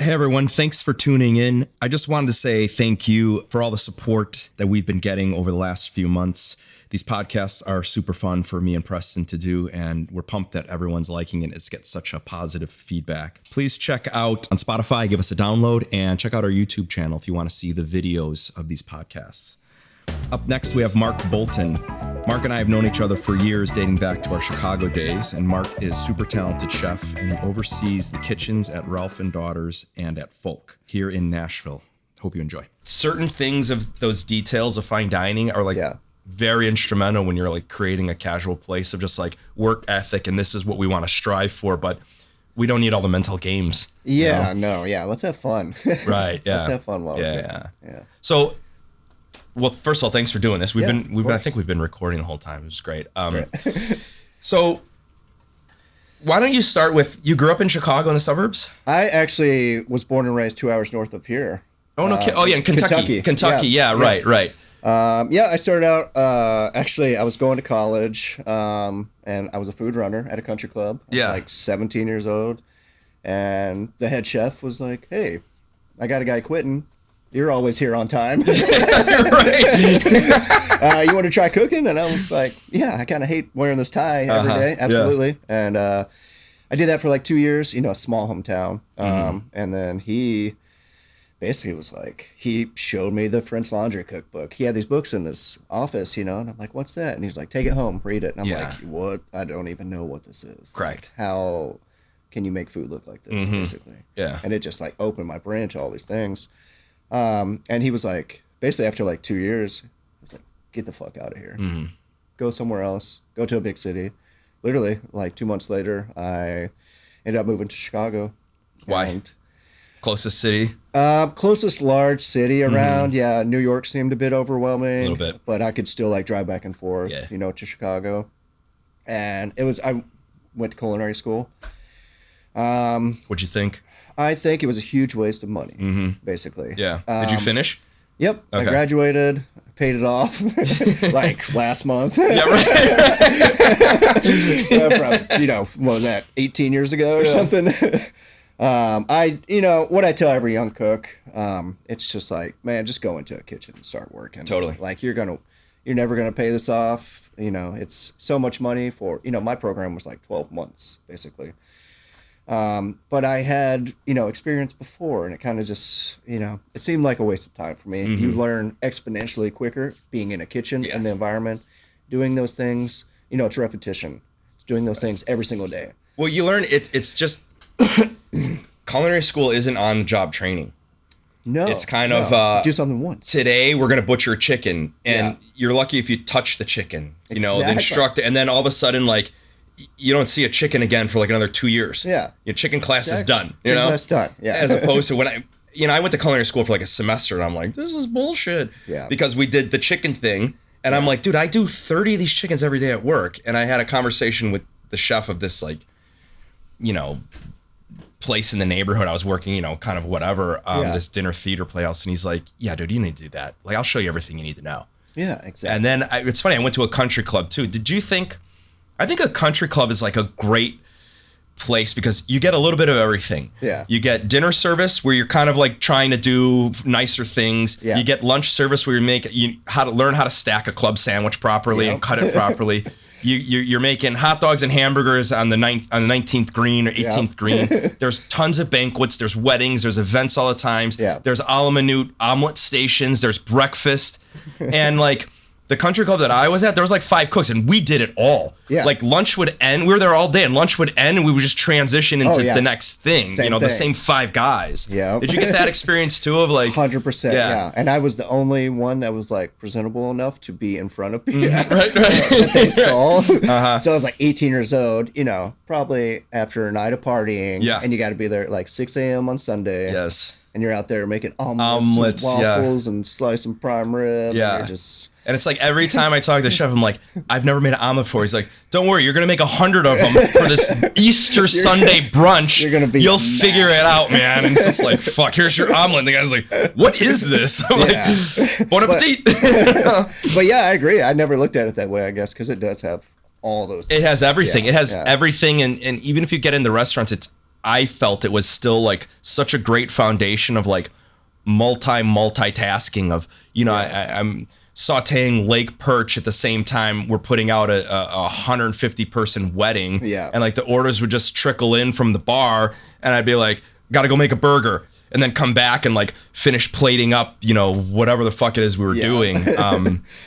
Hey everyone, thanks for tuning in. I just wanted to say thank you for all the support that we've been getting over the last few months. These podcasts are super fun for me and Preston to do, and we're pumped that everyone's liking it. It's get such a positive feedback. Please check out on Spotify, give us a download, and check out our YouTube channel if you want to see the videos of these podcasts. Up next, we have Mark Bolton. Mark and I have known each other for years, dating back to our Chicago days, and Mark is super talented chef, and he oversees the kitchens at Rolf Daughters and at Folk here in Nashville. Hope you enjoy. Certain things of those details of fine dining are very instrumental when you're like creating a casual place of just like work ethic, and this is what we want to strive for, but we don't need all the mental games. Yeah, you know? Let's have fun. Right, yeah. Let's have fun while we're yeah. So, well, first of all, thanks for doing this. I think we've been recording the whole time. It was great. So why don't you start with, you grew up in Chicago in the suburbs? I actually was born and raised 2 hours north of here. Oh, no. In Kentucky. Right. I started out, actually, I was going to college, and I was a food runner at a country club. I was like 17 years old. And the head chef was like, hey, I got a guy quitting. You're always here on time. You want to try cooking? And I was like, yeah, I kind of hate wearing this tie every day. Absolutely. Yeah. And I did that for like 2 years, a small hometown. And then he basically was like, he showed me the French Laundry cookbook. He had these books in his office, and I'm like, what's that? And he's like, take it home, read it. And I'm like, what? I don't even know what this is. Correct. Like, how can you make food look like this, basically? Yeah. And it just like opened my brain to all these things. And he was like, basically after like 2 years, I was like, get the fuck out of here. Go somewhere else. Go to a big city. Literally, like 2 months later, I ended up moving to Chicago. Why? Closest city? Closest large city around. Yeah, New York seemed a bit overwhelming. A little bit. But I could still like drive back and forth, to Chicago. And I went to culinary school. What'd you think? I think it was a huge waste of money, basically. Yeah. Did you finish? Yep. Okay. I graduated, paid it off like last month. Yeah, right. From, what was that, 18 years ago or something? What I tell every young cook, it's just like, man, just go into a kitchen and start working. Totally. Like you're never going to pay this off. It's so much money for, my program was like 12 months, basically. But I had, experience before, and it kind of just, it seemed like a waste of time for me. You learn exponentially quicker being in a kitchen and the environment, doing those things, it's repetition. It's doing those things every single day. Well, you learn it's just culinary school isn't on the job training. No, it's kind of do something once. Today we're going to butcher a chicken, and you're lucky if you touch the chicken, the instructor, and then all of a sudden, like, you don't see a chicken again for like another 2 years. Yeah. Your chicken class is done. Chicken class done. Yeah. As opposed to when I went to culinary school for like a semester, and I'm like, this is bullshit. Yeah. Because we did the chicken thing, and I'm like, dude, I do 30 of these chickens every day at work. And I had a conversation with the chef of this like, place in the neighborhood I was working, kind of whatever, this dinner theater playhouse. And he's like, yeah, dude, you need to do that. Like, I'll show you everything you need to know. Yeah, exactly. And then it's funny, I went to a country club too. I think a country club is like a great place because you get a little bit of everything. Yeah. You get dinner service where you're kind of like trying to do nicer things. Yeah. You get lunch service where you learn how to stack a club sandwich properly and cut it properly. You're making hot dogs and hamburgers on the 19th green or 18th green. There's tons of banquets. There's weddings. There's events all the time. Yeah. There's a la minute omelet stations. There's breakfast. And like the country club that I was at, there was like 5 cooks, and we did it all. Yeah. Like lunch would end. We were there all day, and lunch would end, and we would just transition into the next thing. The same 5 guys. Yeah. Did you get that experience too of like 100%? Yeah. And I was the only one that was like presentable enough to be in front of people. Right. That they saw. So I was like 18 years old. Probably after a night of partying. Yeah. And you got to be there at like 6 a.m. on Sunday. Yes. And you're out there making omelets and waffles and slicing prime rib. Yeah. And you're just. And it's like every time I talk to the chef, I'm like, I've never made an omelet before. He's like, don't worry, you're going to make 100 of them for this Easter Sunday brunch. You'll figure it out, man. And it's just like, fuck, here's your omelet. And the guy's like, what is this? I'm like, bon appetit. But yeah, I agree. I never looked at it that way, I guess, because it does have all those things. It has everything. It has everything. And even if you get in the restaurants, it's I felt it was still like such a great foundation of like multitasking of, I'm sauteing lake perch at the same time we're putting out a 150 person wedding. Yeah. And like the orders would just trickle in from the bar and I'd be like, gotta go make a burger. And then come back and like finish plating up, whatever the fuck it is we were doing.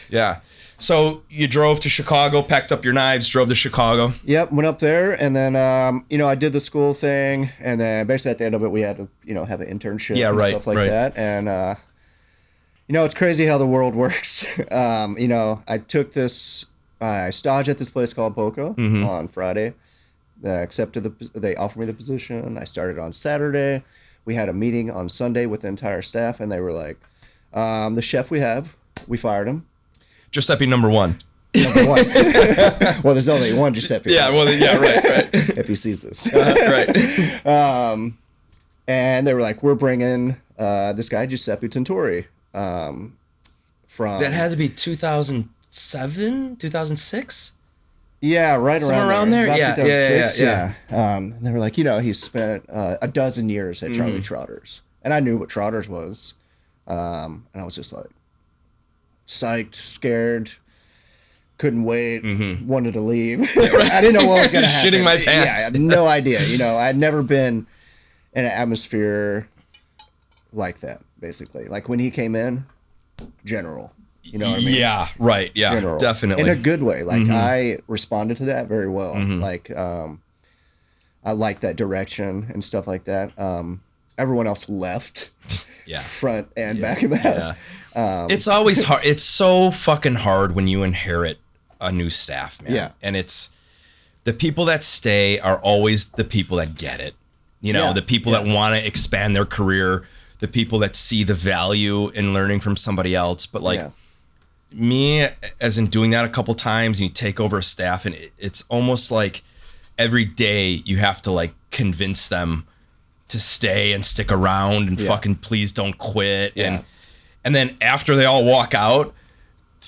Yeah. So you drove to Chicago, packed up your knives, drove to Chicago. Yep, went up there, and then I did the school thing, and then basically at the end of it, we had to have an internship and stuff like that. And it's crazy how the world works. I took this, I staged at this place called Boka on Friday. They offered me the position. I started on Saturday. We had a meeting on Sunday with the entire staff, and they were like, the chef we fired him. Giuseppe number one. Number one. Well, there's only one Giuseppe. Yeah, right. If he sees this. Right. And they were like, we're bringing this guy, Giuseppe Tintori, from... That had to be 2007, 2006? Yeah, right somewhere around there. Yeah. And they were like, he's spent a dozen years at Charlie Trotters, and I knew what Trotters was, and I was just like psyched, scared, couldn't wait, wanted to leave. I didn't know what was going to happen. Shitting my pants. Yeah, I had no idea. I'd never been in an atmosphere like that. Basically, like when he came in, general. You know what I mean? Yeah, right. Yeah, general. Definitely. In a good way. Like I responded to that very well. Like I liked that direction and stuff like that. Everyone else left. Yeah. Front and back of the house. It's always hard. It's so fucking hard when you inherit a new staff, man. Yeah. And it's the people that stay are always the people that get it. The people that want to expand their career, the people that see the value in learning from somebody else. But like me, as in doing that a couple times, and you take over a staff, and it's almost like every day you have to like convince them to stay and stick around and fucking please don't quit. And then after they all walk out,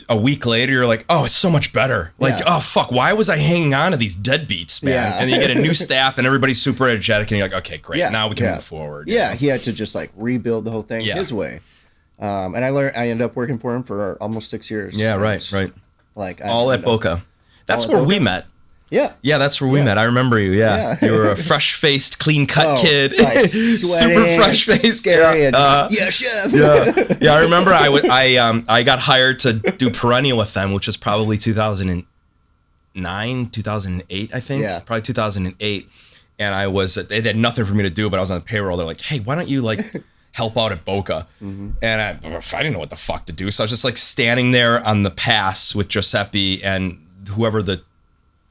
a week later, you're like, oh, it's so much better. Like, oh, fuck, why was I hanging on to these deadbeats, man? Yeah. And you get a new staff and everybody's super energetic and you're like, okay, great. Now we can move forward. Yeah, he had to just like rebuild the whole thing his way. And I ended up working for him for almost 6 years. Yeah, right. Like all at Boka. That's where we met. Yeah. Yeah, that's where we met. I remember you. Yeah. You were a fresh-faced, clean-cut kid. Like Super fresh-faced. Scary. Chef. Yeah, I remember I got hired to do perennial with them, which was probably 2009, 2008, I think. Yeah. Probably 2008. And they had nothing for me to do, but I was on the payroll. They're like, hey, why don't you like help out at Boka? And I didn't know what the fuck to do. So I was just like standing there on the pass with Giuseppe and whoever the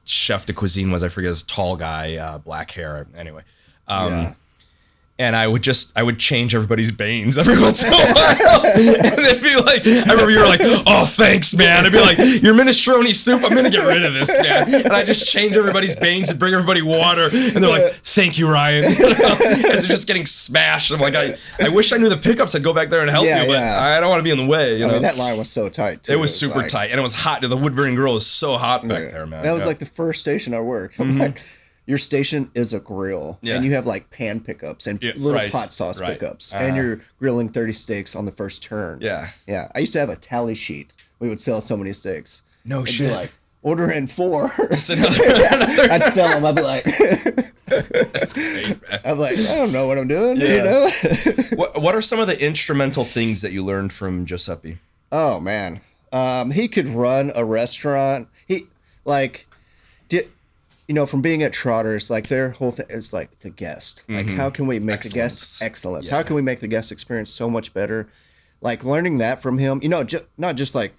chef de cuisine was. I forget, his tall guy, black hair. Anyway. And I would change everybody's banes every once in a while. And they'd be like, I remember you were like, oh, thanks, man. I'd be like, your minestrone soup, I'm going to get rid of this, man. And I just change everybody's banes and bring everybody water. And they're like, thank you, Ryan. As they're just getting smashed. I'm like, I wish I knew the pickups. I'd go back there and help you, but I don't want to be in the way. I mean, that line was so tight, too. It was super tight. And it was hot. The wood burning grill was so hot back there, man. That was like the first station I worked. Like, your station is a grill, and you have like pan pickups and little pot sauce pickups, and you're grilling 30 steaks on the first turn. Yeah. I used to have a tally sheet. We would sell so many steaks. No It'd shit. be like, order in 4. Another. I'd sell them. I'd be like, that's great, man. I'm like, I don't know what I'm doing. What are some of the instrumental things that you learned from Giuseppe? Oh man, he could run a restaurant. From being at Trotters, like their whole thing is like the guest. Like, how can we make the guest excellence? How can we make the guest experience so much better? Like learning that from him, not just like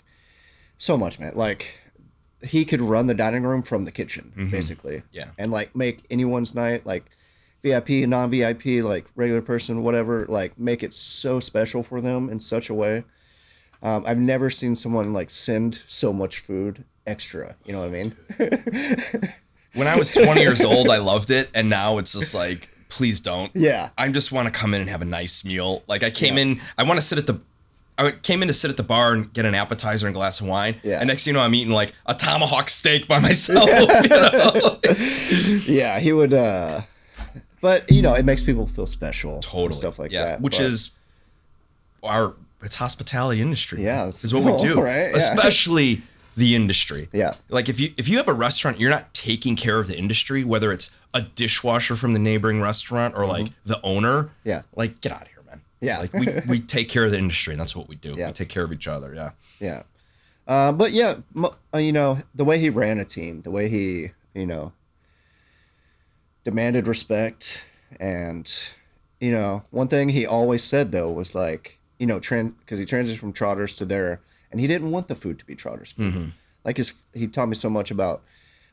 so much, man. Like he could run the dining room from the kitchen, basically. Yeah. And like make anyone's night, like VIP, non-VIP, like regular person, whatever, like make it so special for them in such a way. I've never seen someone like send so much food extra. You know what I mean? When I was 20 years old, I loved it. And now it's just like, please don't. Yeah. I just want to come in and have a nice meal. Like I came in to sit at the bar and get an appetizer and a glass of wine. Yeah. And next thing you know, I'm eating like a tomahawk steak by myself. Yeah, he would But it makes people feel special. Totally. And stuff like that. Which is it's hospitality industry. Yeah. Is what we do. Right? Yeah. Especially the industry. Yeah. Like if you have a restaurant, you're not taking care of the industry, whether it's a dishwasher from the neighboring restaurant or like the owner. Yeah. Like, get out of here, man. Yeah. Like we take care of the industry, and that's what we do. Yeah. We take care of each other. Yeah. Yeah. But yeah, the way he ran a team, the way he, demanded respect, and, one thing he always said though was like, because he transitioned from Trotters to there, and he didn't want the food to be Trotters food. Mm-hmm. Like he taught me so much about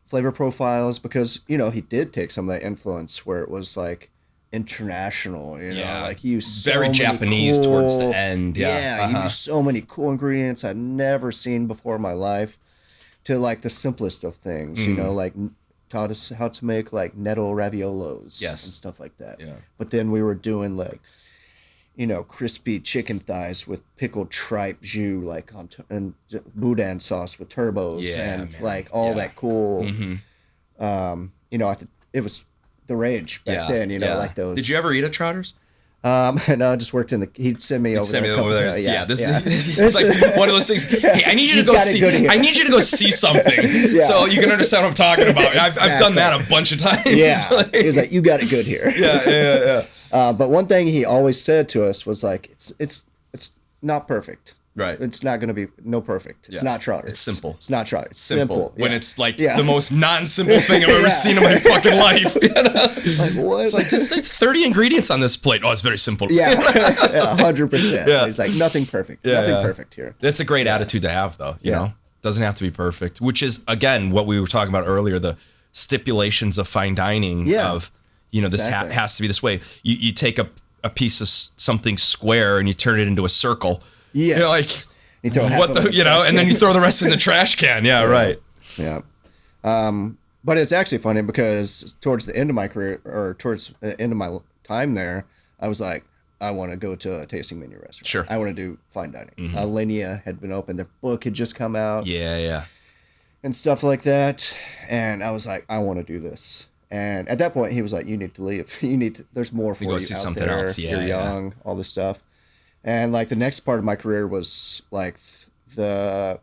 flavor profiles because, he did take some of that influence where it was like international, like he used so very many Japanese towards the end. Yeah, he used so many cool ingredients I'd never seen before in my life, to like the simplest of things, like taught us how to make like nettle raviolos and stuff like that. Yeah. But then we were doing like, crispy chicken thighs with pickled tripe jus, like and boudin sauce with turbos, and like all that cool. It was the rage back then, like those. Did you ever eat at Trotters? No, I just worked he'd send me over there. Yeah, this is like one of those things. Hey, I need you to go see. I need you to go see something, so you can understand what I'm talking about. I've done that a bunch of times. Yeah, he was like, "You got it good here." Yeah. But one thing he always said to us was like, "It's not perfect. Right. It's not going to be perfect. It's not Trotters. It's simple. It's not Trotters. It's simple. When it's like the most non-simple thing I've ever seen in my fucking life. Like what? It's like there's like 30 ingredients on this plate. Oh, it's very simple. Yeah, 100%. Yeah. He's like nothing perfect. Nothing perfect here. That's a great attitude to have, though. You know, doesn't have to be perfect. Which is again what we were talking about earlier. The stipulations of fine dining. Of this has to be this way. You take a piece of something square and you turn it into a circle. Yes. You throw and then you throw the rest in the trash can. Yeah, right. Yeah. But it's actually funny because towards the end of my career, or towards the end of my time there, I was like, I want to go to a tasting menu restaurant. Sure. I want to do fine dining. Linea had been open. Their book had just come out. Yeah. And stuff like that. And I was like, I want to do this. And at that point, he was like, you need to leave. There's more for you go see out something there. else. You're young, all this stuff. And like the next part of my career was like the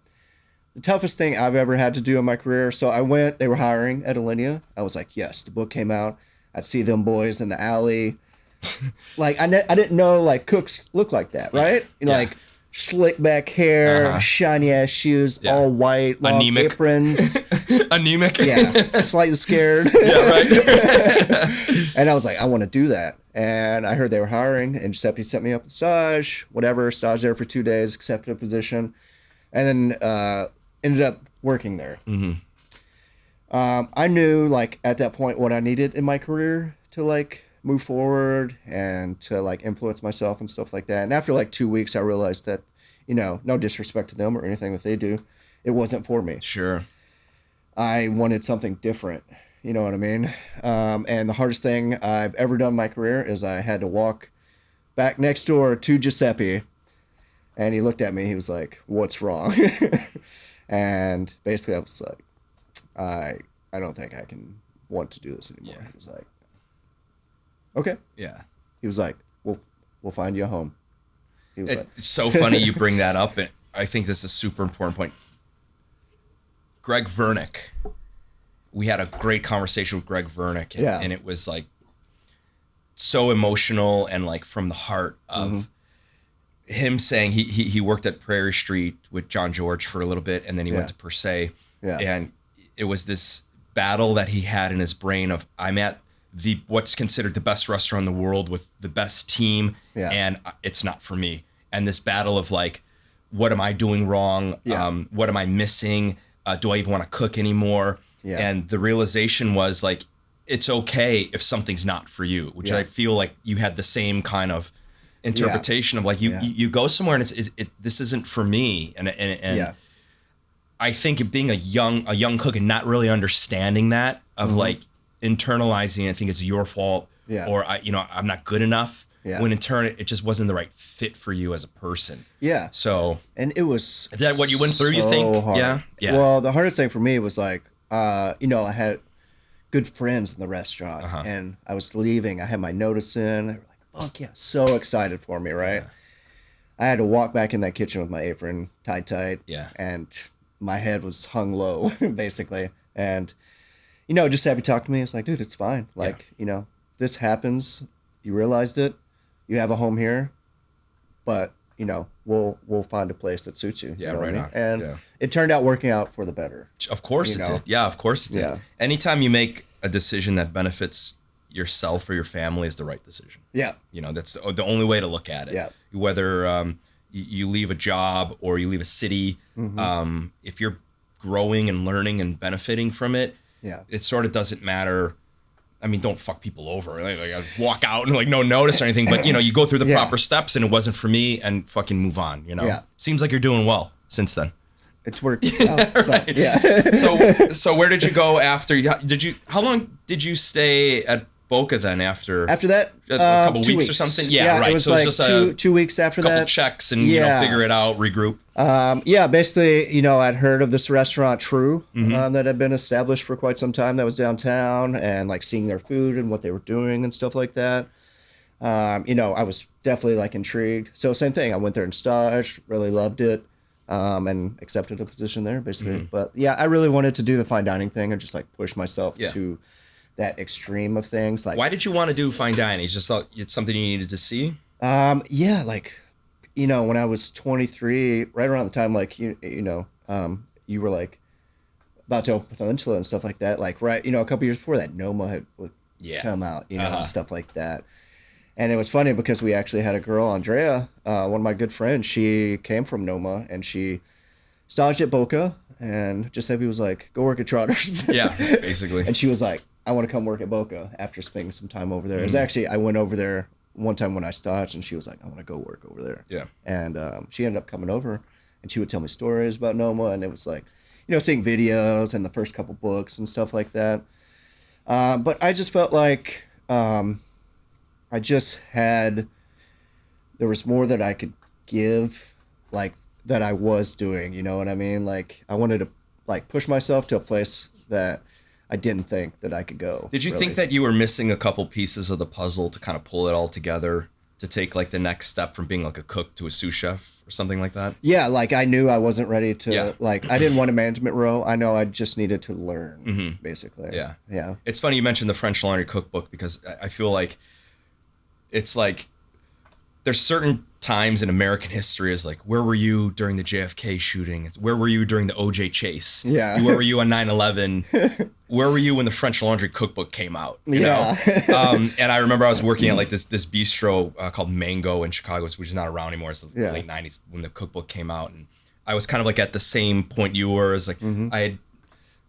toughest thing I've ever had to do in my career. So they were hiring at Alinea. I was like, yes, the book came out. I'd see them boys in the alley. Like I didn't know like cooks look like that, right? Like slick back hair, shiny ass shoes, all white, long Anemic. aprons. Anemic. Yeah, slightly scared. Yeah, right. And I was like, I want to do that. And I heard they were hiring, and Giuseppe set me up with stage there for 2 days, accepted a position, and then ended up working there. I knew like at that point what I needed in my career to like move forward and to like influence myself and stuff like that. And after like 2 weeks, I realized that, no disrespect to them or anything that they do, it wasn't for me. Sure. I wanted something different. You know what I mean? And the hardest thing I've ever done in my career is I had to walk back next door to Giuseppe, and he looked at me. He was like, "What's wrong?" And basically, I was like, "I don't think I can want to do this anymore." He was like, "Okay." Yeah. He was like, "We'll find you a home." He was like, "It's so funny you bring that up, and I think this is a super important point." Greg Vernick. We had a great conversation with Greg Vernick, and it was like so emotional and like from the heart of him saying he worked at Prairie Street with John George for a little bit, and then he went to Per Se, and it was this battle that he had in his brain of I'm at what's considered the best restaurant in the world with the best team, and it's not for me, and this battle of like, what am I doing wrong? What am I missing? Do I even want to cook anymore? And the realization was like, it's okay if something's not for you, which I feel like you had the same kind of interpretation of like, you go somewhere and this isn't for me. And I think being a young cook and not really understanding that of like internalizing, I think it's your fault or I'm not good enough. When in turn, it just wasn't the right fit for you as a person. Yeah. So. And it was. Is that what you went through, you think? Hard. Yeah. Well, the hardest thing for me was like, I had good friends in the restaurant, and I was leaving. I had my notice in. They were like, "Fuck yeah!" So excited for me, right? Yeah. I had to walk back in that kitchen with my apron tied tight, and my head was hung low, basically. And just Abby talked to me. It's like, dude, it's fine. Like, this happens. You realized it. You have a home here, but we'll find a place that suits you. Yeah, you know right what I on. mean? And yeah. it turned out working out for the better. Of course it did. Yeah, of course it did. Yeah. Anytime you make a decision that benefits yourself or your family is the right decision. Yeah. That's the only way to look at it. Yeah. Whether you leave a job or you leave a city, if you're growing and learning and benefiting from it, it sort of doesn't matter. I mean, don't fuck people over. Like I walk out and no notice or anything, but you go through the proper steps and it wasn't for me and fucking move on, Yeah. Seems like you're doing well since then. It's worked out. Right. Yeah. So where did you go after? How long did you stay at Boka then after that? A couple weeks 2 weeks or something? Yeah, right. It was so like it's just 2 weeks after couple that. checks and figure it out, regroup. Basically, I'd heard of this restaurant True that had been established for quite some time that was downtown, and seeing their food and what they were doing and stuff like that. I was definitely intrigued. So same thing. I went there and staged, really loved it, and accepted a position there basically. But I really wanted to do the fine dining thing and just push myself to that extreme of things. Why did you want to do fine dining? You just thought it's something you needed to see? When I was 23, right around the time you were about to open Peninsula and stuff like that, right, a couple years before that, Noma had come out, and stuff like that. And it was funny because we actually had a girl, Andrea, one of my good friends. She came from Noma and she staged at Boka, and just Abby was like, "Go work at Trotters." Yeah, basically. And she was like, "I want to come work at Boka," after spending some time over there. It was actually, I went over there one time when I staged, and she was like, "I want to go work over there." Yeah. And she ended up coming over, and she would tell me stories about Noma, and it was seeing videos and the first couple books and stuff like that. But I just felt like I just had, there was more that I could give, that I was doing, you know what I mean? I wanted to push myself to a place that I didn't think that I could go. Did you think that you were missing a couple pieces of the puzzle to kind of pull it all together, to take the next step from being a cook to a sous chef or something like that? Yeah, I knew I wasn't ready to, I didn't want a management role. I know I just needed to learn, basically. Yeah. Yeah. It's funny you mentioned the French Laundry Cookbook, because I feel like it's there's certain times in American history is where were you during the JFK shooting? Where were you during the OJ chase? Yeah. Where were you on 9/11? Where were you when the French Laundry Cookbook came out? You know? And I remember I was working at this bistro called Mango in Chicago, which is not around anymore. It's the late 90s when the cookbook came out. And I was kind of at the same point you were, as I had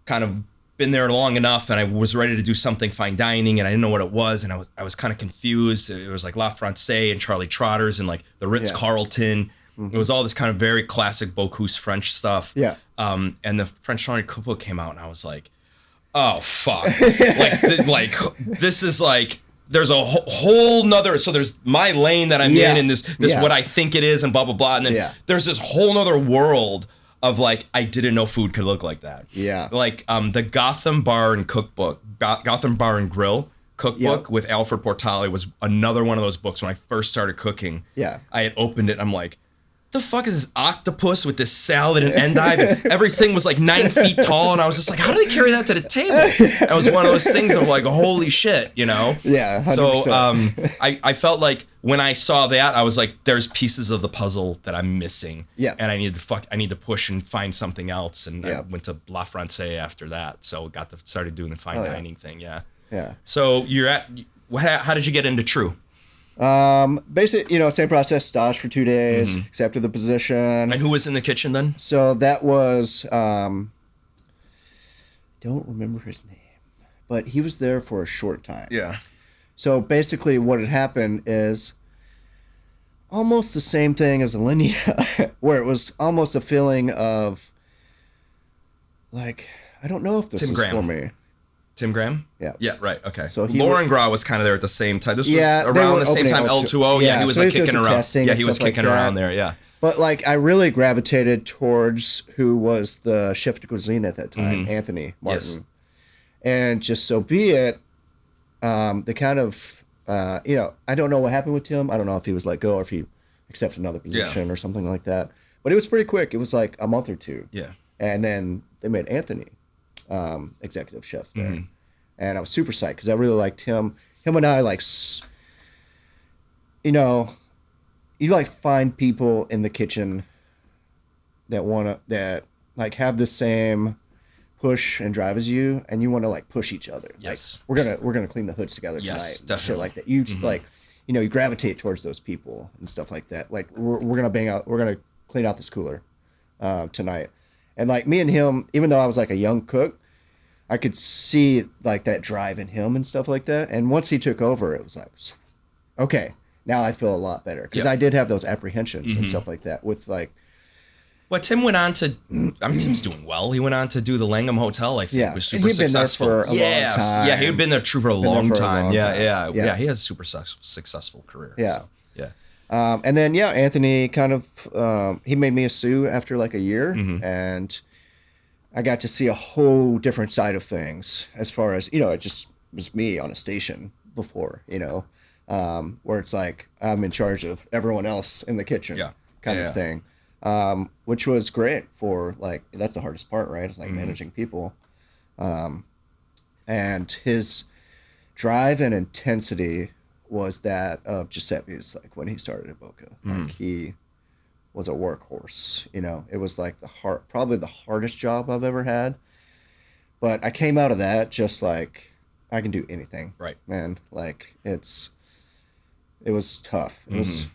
kind of been there long enough, and I was ready to do something fine dining, and I didn't know what it was, and I was kind of confused. It was La Francais and Charlie Trotters and the Ritz Carlton. It was all this kind of very classic Bocuse French stuff. Yeah. And the French Laundry Cookbook came out, and I was like, oh fuck, this is there's a whole nother, so there's my lane that I'm in, and this what I think it is, and blah blah blah, and then there's this whole nother world of I didn't know food could look like that. Yeah. The Gotham Bar and Cookbook, Gotham Bar and Grill cookbook with Alfred Portale was another one of those books when I first started cooking. Yeah. I had opened it, I'm like, the fuck is this octopus with this salad and endive? And everything was 9 feet tall, and I was just how do they carry that to the table? It was one of those things of holy shit, Yeah, 100%. So I felt when I saw that, I was there's pieces of the puzzle that I'm missing. Yeah. And I need to push and find something else. And I went to La Francais after that. So started doing the fine dining thing. Yeah. Yeah. So how did you get into True? Basically, same process, stage for 2 days, accepted the position. And who was in the kitchen then? So that was, don't remember his name, but he was there for a short time. Yeah. So basically what had happened is almost the same thing as Alinea, where it was almost a feeling of I don't know if this is for me. Tim Graham? Yeah. Yeah, right. Okay. So Lauren Grau was kind of there at the same time. This was around the same time L2O. Yeah, he was kicking around. Yeah, he was kicking around there. Yeah. But I really gravitated towards who was the chef de cuisine at that time, Anthony Martin. Yes. And just so be it, the kind of, I don't know what happened with Tim. I don't know if he was let go or if he accepted another position or something like that. But it was pretty quick. It was like a month or two. Yeah. And then they made Anthony executive chef there. And I was super psyched because I really liked him. Him and I, like, you like find people in the kitchen that like have the same push and drive as you, and you want to like push each other. Yes. Like, we're gonna clean the hoods together tonight. Yes, And definitely. shit like that. You like, you gravitate towards those people and stuff like that. Like we're gonna clean out this cooler tonight. And like me and him, even though I was like a young cook, I could see like that drive in him and stuff like that. And once he took over, it was like, okay, now I feel a lot better because I did have those apprehensions and stuff like that with like. Well, Tim went on to. Tim's doing well. He went on to do the Langham Hotel. I think Yeah. was And super he'd been there successful. for a long time. Yeah, he had been there for a long time. Yeah. He has a super successful career. Yeah. So, yeah. And then Anthony kind of he made me a sous after like a year, and I got to see a whole different side of things as far as it just was me on a station before, where it's like I'm in charge of everyone else in the kitchen, kind of thing, which was great for like that's the hardest part, right? It's like managing people, and his drive and intensity was that of Giuseppe's, like when he started at Boka. Like he was a workhorse, it was like probably the hardest job I've ever had. But I came out of that just like I can do anything. Right. Man, like it was tough. It was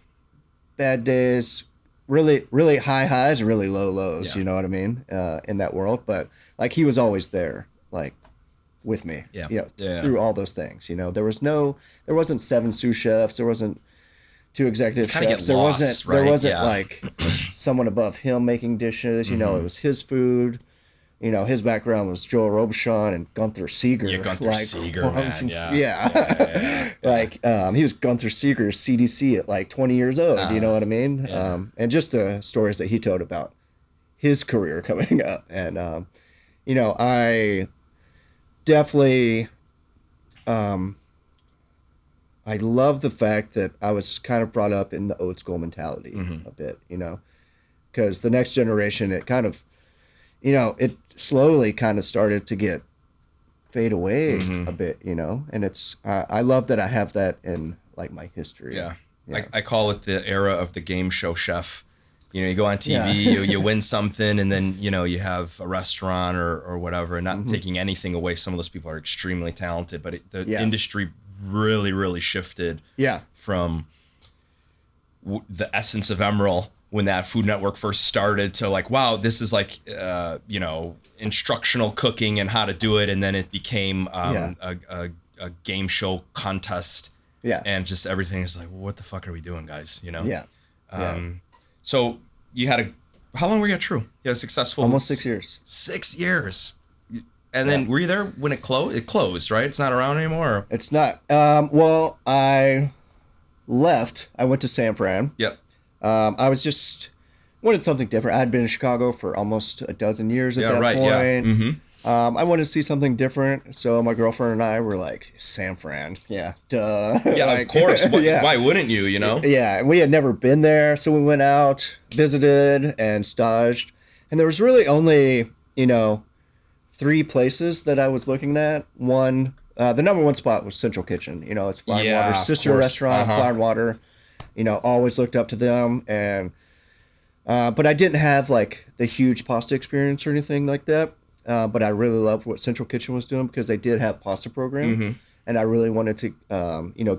bad days, really, really high highs, really low lows, you know what I mean? In that world. But like he was always there, like with me, through all those things. There wasn't 7 sous chefs, there wasn't 2 executive chefs, there wasn't like someone above him making dishes. It was his food. His background was Joel Robuchon and Gunther Seeger. Yeah, Gunther Seeger, man. Like he was Gunther Seeger's CDC at like 20 years old. You know what I mean? And just the stories that he told about his career coming up, and I definitely I love the fact that I was kind of brought up in the old school mentality a bit, because the next generation, it kind of, it slowly kind of started to fade away a bit, and it's, I love that I have that in like my history. Yeah. I call it the era of the game show chef. You go on TV, you win something, and then, you have a restaurant or whatever, and not taking anything away. Some of those people are extremely talented, but the industry really, really shifted from the essence of Emerald when that Food Network first started to like, wow, this is like, instructional cooking and how to do it. And then it became a game show contest. Yeah. And just everything is like, well, what the fuck are we doing, guys? So you had how long were you at True? You had a successful... Almost 6 years. 6 years. And then were you there when it closed? It closed, right? It's not around anymore? Or? It's not. Well, I left. I went to San Fran. Yep. I was just wanted something different. I had been in Chicago for almost a dozen years at that point. Yeah. I wanted to see something different. So my girlfriend and I were like, San Fran. Yeah. Duh. Yeah, like, of course. Why wouldn't you, Yeah. And we had never been there. So we went out, visited, and staged. And there was really only, 3 places that I was looking at. One, the number one spot was Central Kitchen. It's Fly and Water's sister restaurant, Fly and Water. Always looked up to them. And but I didn't have like the huge pasta experience or anything like that. But I really loved what Central Kitchen was doing because they did have pasta program, and I really wanted to,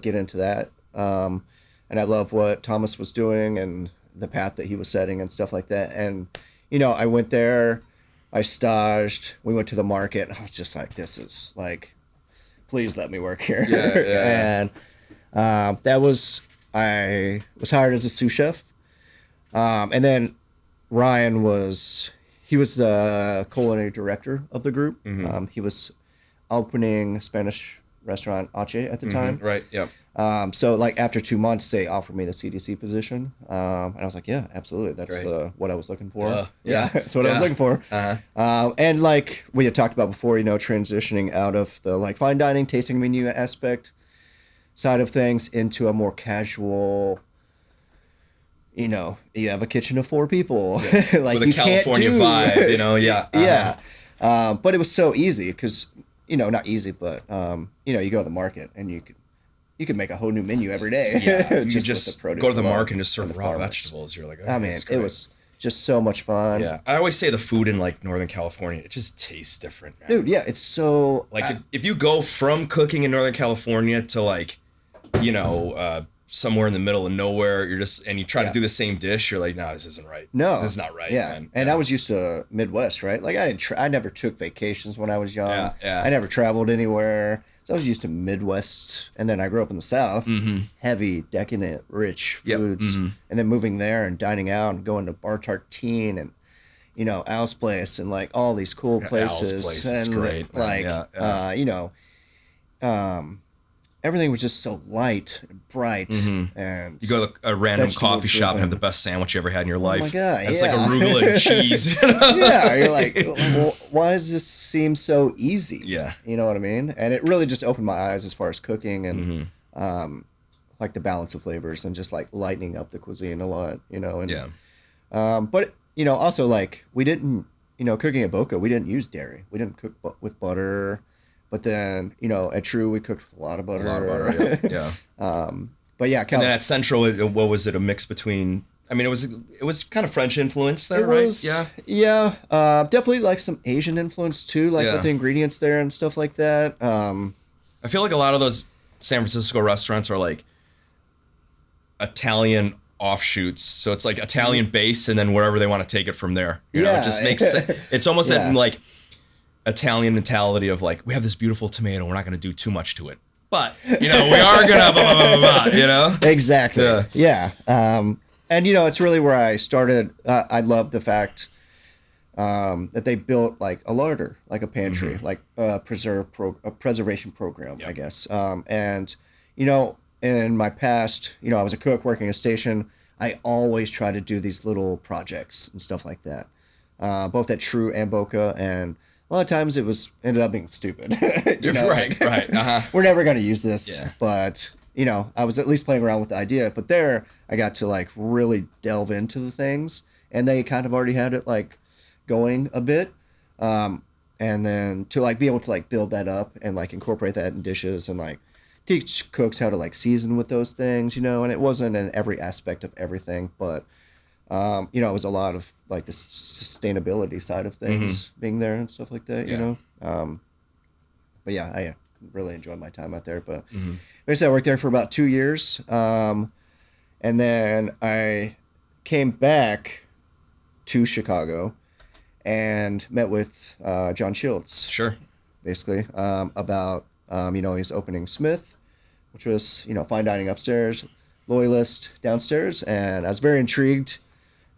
get into that. And I love what Thomas was doing and the path that he was setting and stuff like that. And, I went there, I staged, we went to the market, and I was just like, this is like, please let me work here. And I was hired as a sous chef. And then Ryan he was the culinary director of the group. He was opening Spanish restaurant Ache at the time. Right. Yep. So like after 2 months, they offered me the CDC position, and I was like, yeah, absolutely, that's what I was looking for. Yeah, that's what I was looking for. And like we had talked about before, you know, transitioning out of the like fine dining tasting menu aspect side of things into a more casual. You know, you have a kitchen of 4 people, like with a California vibe. You know, yeah. But it was so easy because, you know, not easy, but you know, you go to the market and you could make a whole new menu every day. Yeah, you just go to the market and just serve raw vegetables. You're like, oh, I mean, it was just so much fun. Yeah, I always say the food in like Northern California, it just tastes different, man. Dude. Yeah, it's so like if you go from cooking in Northern California to like, you know, somewhere in the middle of nowhere, you're just and you try to do the same dish, you're like, no, this isn't right. No, this is not right. Yeah, man. And I was used to Midwest, right? Like I never took vacations when I was young. I never traveled anywhere, so I was used to Midwest. And then I grew up in the South, heavy, decadent, rich foods, and then moving there and dining out and going to Bar Tartine and, you know, Al's Place and like all these cool places. Al's Place is and great, man. Like you know, everything was just so light and bright, and you go to a random coffee shop and have the best sandwich you ever had in your life. Oh my God, it's like arugula and cheese. Yeah, you're like, well, why does this seem so easy? Yeah, you know what I mean. And it really just opened my eyes as far as cooking and like the balance of flavors and just like lightening up the cuisine a lot, you know. And but you know, also like we didn't, you know, cooking at Boka, we didn't use dairy. We didn't cook with butter. But then, you know, at True, we cooked with a lot of butter. Yeah. But yeah, and then at Central, what was it? A mix between? I mean, it was kind of French influence there, right? Yeah. Definitely like some Asian influence too, like with the ingredients there and stuff like that. I feel like a lot of those San Francisco restaurants are like Italian offshoots, so it's like Italian base, and then wherever they want to take it from there. You know, it just makes sense. It's almost that like Italian mentality of like, we have this beautiful tomato, we're not going to do too much to it, but you know, we are gonna blah, blah, blah, blah, blah, you know. Exactly. Yeah. And you know, it's really where I started. I love the fact that they built like a larder, like a pantry, like a preservation program, I guess. And you know, in my past, you know, I was a cook working a station. I always try to do these little projects and stuff like that, both at True and Boka, and a lot of times it ended up being stupid. You know, right. We're never going to use this, but you know, I was at least playing around with the idea. But there, I got to like really delve into the things, and they kind of already had it like going a bit, and then to like be able to like build that up and like incorporate that in dishes and like teach cooks how to like season with those things, you know. And it wasn't in every aspect of everything, but you know, it was a lot of like the sustainability side of things being there and stuff like that, you know. But yeah, I really enjoyed my time out there. But basically, I worked there for about 2 years, and then I came back to Chicago and met with John Shields. Sure. Basically, about you know, he's opening Smith, which was, you know, fine dining upstairs, Loyalist downstairs, and I was very intrigued.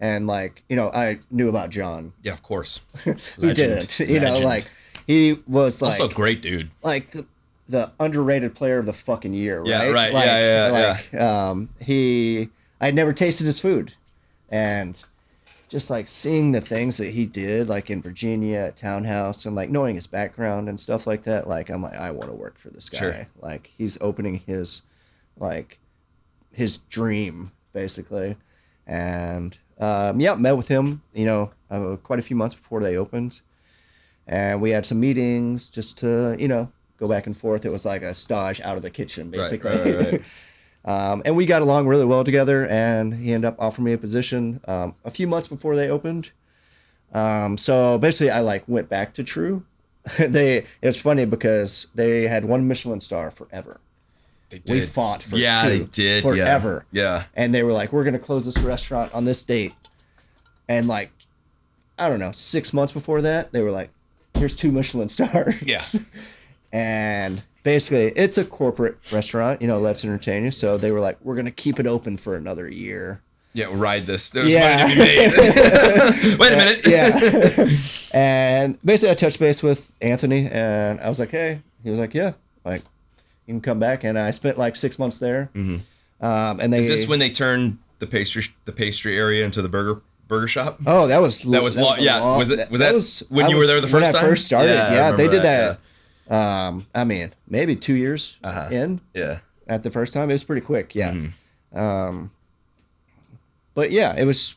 And like, you know, I knew about John. Yeah, of course. Who didn't? You know, like he was like also a great dude. Like the underrated player of the fucking year, right? Yeah, right. Like, I'd never tasted his food, and just like seeing the things that he did, like in Virginia at Townhouse, and like knowing his background and stuff like that, like I'm like, I want to work for this guy. Sure. Like he's opening his dream basically, and met with him, you know, quite a few months before they opened, and we had some meetings just to, you know, go back and forth. It was like a stage out of the kitchen, basically. Right. And we got along really well together, and he ended up offering me a position a few months before they opened. So basically, I like went back to True. It was funny because they had 1 Michelin star forever. We fought for 2 they did forever. Yeah. And they were like, we're gonna close this restaurant on this date. And like, I don't know, 6 months before that, they were like, here's 2 Michelin stars. Yeah. And basically, it's a corporate restaurant, you know, let's entertain you. So they were like, we're gonna keep it open for another year. Yeah, we'll ride this. There's money to be made. Wait a minute. Yeah. And basically, I touched base with Anthony, and I was like, hey. He was like, yeah. Like, you can come back. And I spent like 6 months there. Mm-hmm. And they, is this when they turned the pastry area into the burger shop? Oh, that was long. Yeah, was that when you were there the first time? When I first started, yeah, they did that. Yeah. I mean, maybe 2 years in. Yeah. At the first time, it was pretty quick. Yeah. Mm-hmm. But yeah, it was,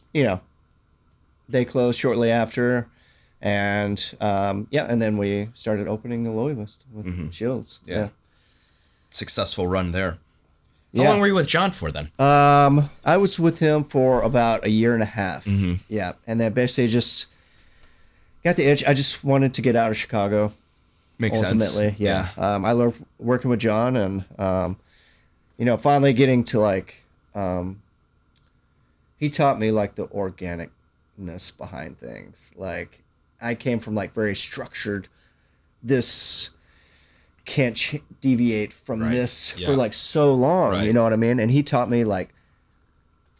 they closed shortly after. And and then we started opening the Loyalist with Shields. Yeah. Successful run there. How long were you with John for then? I was with him for about a year and a half. Mm-hmm. Yeah. And then basically just got the itch. I just wanted to get out of Chicago. Makes ultimately, sense. Yeah. I love working with John and, finally getting to like, he taught me like the organicness behind things. Like I came from like very structured, this can't deviate from this for like so long, you know what I mean? And he taught me like,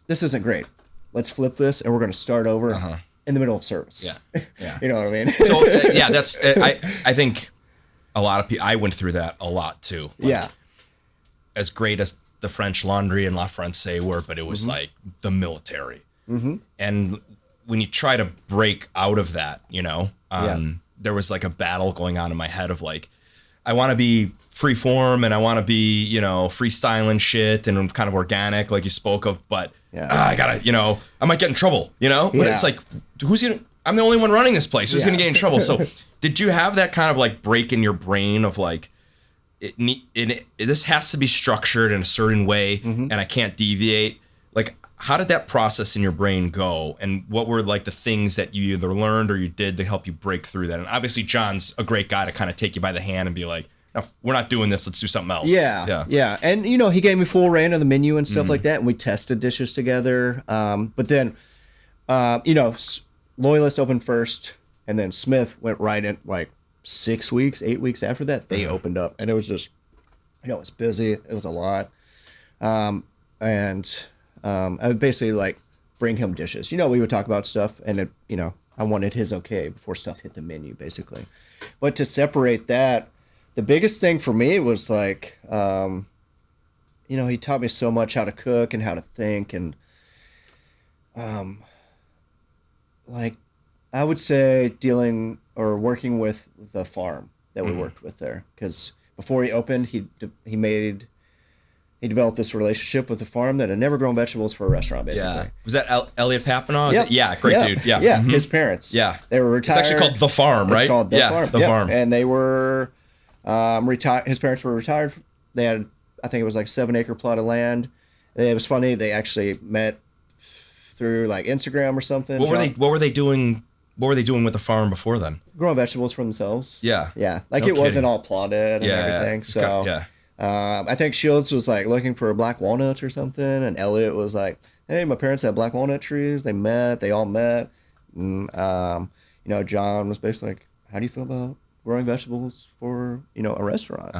this isn't great. Let's flip this and we're going to start over in the middle of service. Yeah. You know what I mean? So that's, I think a lot of people, I went through that a lot too. Like, as great as the French Laundry and La Francais were, but it was like the military. And when you try to break out of that, there was like a battle going on in my head of like, I want to be free form and I want to be, freestyling shit and kind of organic like you spoke of, but I gotta, I might get in trouble, but it's like, I'm the only one running this place. Who's gonna get in trouble? So did you have that kind of like break in your brain of like, this has to be structured in a certain way and I can't deviate? Like, how did that process in your brain go? And what were like the things that you either learned or you did to help you break through that? And obviously John's a great guy to kind of take you by the hand and be like, no, we're not doing this. Let's do something else. Yeah. And, he gave me full reign of the menu and stuff like that. And we tested dishes together. But then, Loyalist opened first and then Smith went right in like 8 weeks after that, they opened up and it was just, it was busy. It was a lot. I would basically like bring him dishes. We would talk about stuff and I wanted his okay before stuff hit the menu basically. But to separate that, the biggest thing for me was like, he taught me so much how to cook and how to think. And like I would say working with the farm that we worked with there. Because before he opened, he developed this relationship with the farm that had never grown vegetables for a restaurant, basically. Yeah. Was that Elliot Papinow? Yep. Great dude. Yeah. Yeah, his parents. Yeah. They were retired. It's actually called The Farm, right? It's called The Farm. The Farm. And they were retired. His parents were retired. They had, I think it was like 7-acre plot of land. It was funny. They actually met through like Instagram or something. What were they doing? What were they doing with the farm before then? Growing vegetables for themselves. Yeah. Yeah. Like it wasn't all plotted and everything. So I think Shields was like looking for black walnuts or something, and Elliot was like, "Hey, my parents had black walnut trees. They all met." And, John was basically like, "How do you feel about growing vegetables for a restaurant?"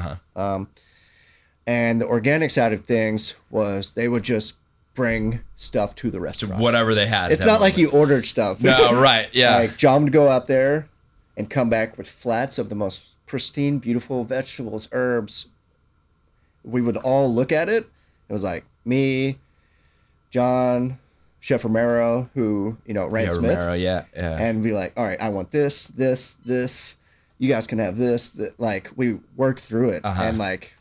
And the organic side of things was they would just bring stuff to the restaurant, whatever they had. It's not like you ordered stuff. No, right? Yeah. Like John would go out there and come back with flats of the most pristine, beautiful vegetables, herbs. We would all look at it. It was like me, John, Chef Romero, who, ran Smith. Romero, yeah. And be like, all right, I want this, this, this. You guys can have this. Like, we worked through it. And, like,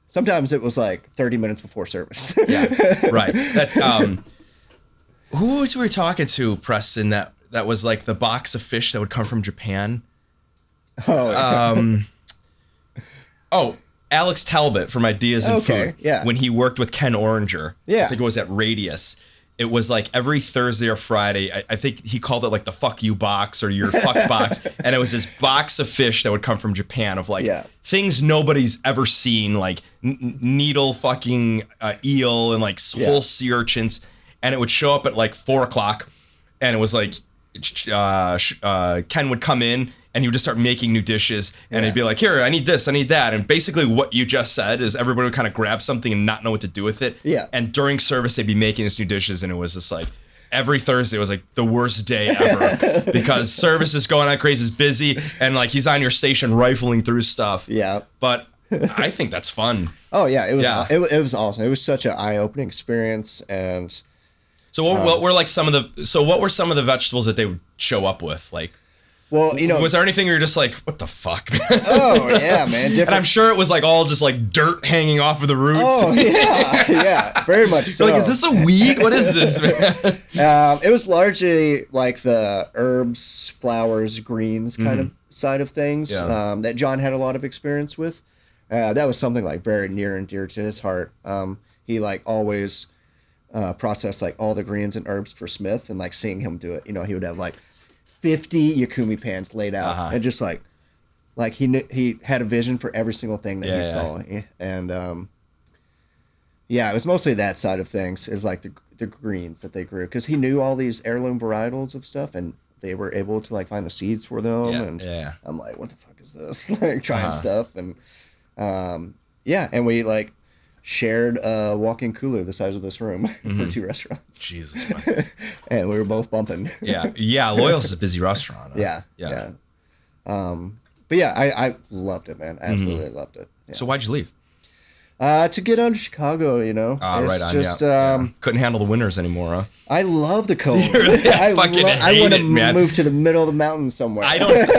sometimes it was, like, 30 minutes before service. Yeah, right. Who was we talking to, Preston, that was, like, the box of fish that would come from Japan? Alex Talbot from Ideas in Food. Yeah. When he worked with Ken Oranger. Yeah. I think it was at Radius. It was like every Thursday or Friday. I think he called it like the fuck you box or your fuck box. And it was this box of fish that would come from Japan of like things nobody's ever seen, like needle fucking eel and like whole sea urchins. And it would show up at like 4:00. And it was like Ken would come in and he would just start making new dishes and he'd be like, here, I need this, I need that. And basically what you just said is everybody would kind of grab something and not know what to do with it. Yeah. And during service, they'd be making these new dishes. And it was just like, every Thursday was like the worst day ever because service is going on crazy, it's busy. And like, he's on your station rifling through stuff. Yeah. But I think that's fun. Oh yeah, it was it was awesome. It was such an eye-opening experience. And so what were like what were some of the vegetables that they would show up with? Like, well, you know, was there anything you're just like, what the fuck? Oh yeah, man. And I'm sure it was like all just like dirt hanging off of the roots. Oh yeah, yeah, very much so. Like, is this a weed? What is this, man? It was largely like the herbs, flowers, greens kind of side of things that John had a lot of experience with. That was something like very near and dear to his heart. He like always processed like all the greens and herbs for Smith, and like seeing him do it, you know, he would have like 50 Yakumi pans laid out, and just like he had a vision for every single thing that he saw. And yeah, it was mostly that side of things, is like the greens that they grew, because he knew all these heirloom varietals of stuff, and they were able to like find the seeds for them. I'm like, what the fuck is this? Like trying stuff. And and we like shared a walk-in cooler the size of this room for 2 restaurants. Jesus, man. And we were both bumping. Yeah, Loyalist is a busy restaurant. Yeah. But yeah, I loved it, man. I absolutely loved it. Yeah. So why'd you leave? To get out of Chicago, you know. Right on. Just, couldn't handle the winters anymore, huh? I love the cold. I want to move to the middle of the mountains somewhere. I don't.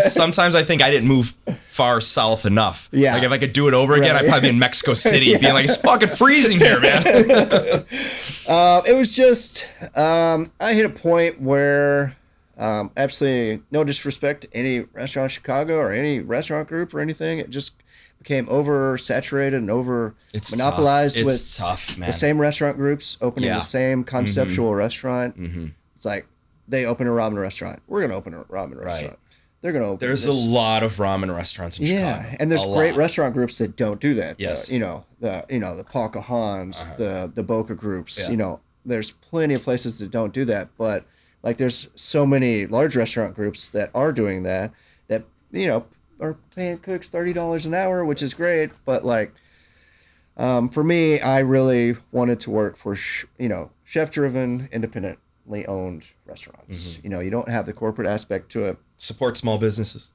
Sometimes I think I didn't move far south enough. Yeah. Like if I could do it over again, I'd probably be in Mexico City, being like, it's fucking freezing here, man. It was just I hit a point where absolutely no disrespect to any restaurant in Chicago or any restaurant group or anything. It just became oversaturated and monopolized with the same restaurant groups opening the same conceptual restaurant. It's like they open a ramen restaurant. We're gonna open a ramen restaurant. They're gonna open. There's a lot of ramen restaurants in Chicago. Yeah, and there's great restaurant groups that don't do that. Yes, the Pocahontas, the Boka groups. You know, there's plenty of places that don't do that, but like there's so many large restaurant groups that are doing that, you know, are paying cooks $30 an hour, which is great. But like, for me, I really wanted to work for, chef-driven, independently owned restaurants. You know, you don't have the corporate aspect to it. Support small businesses.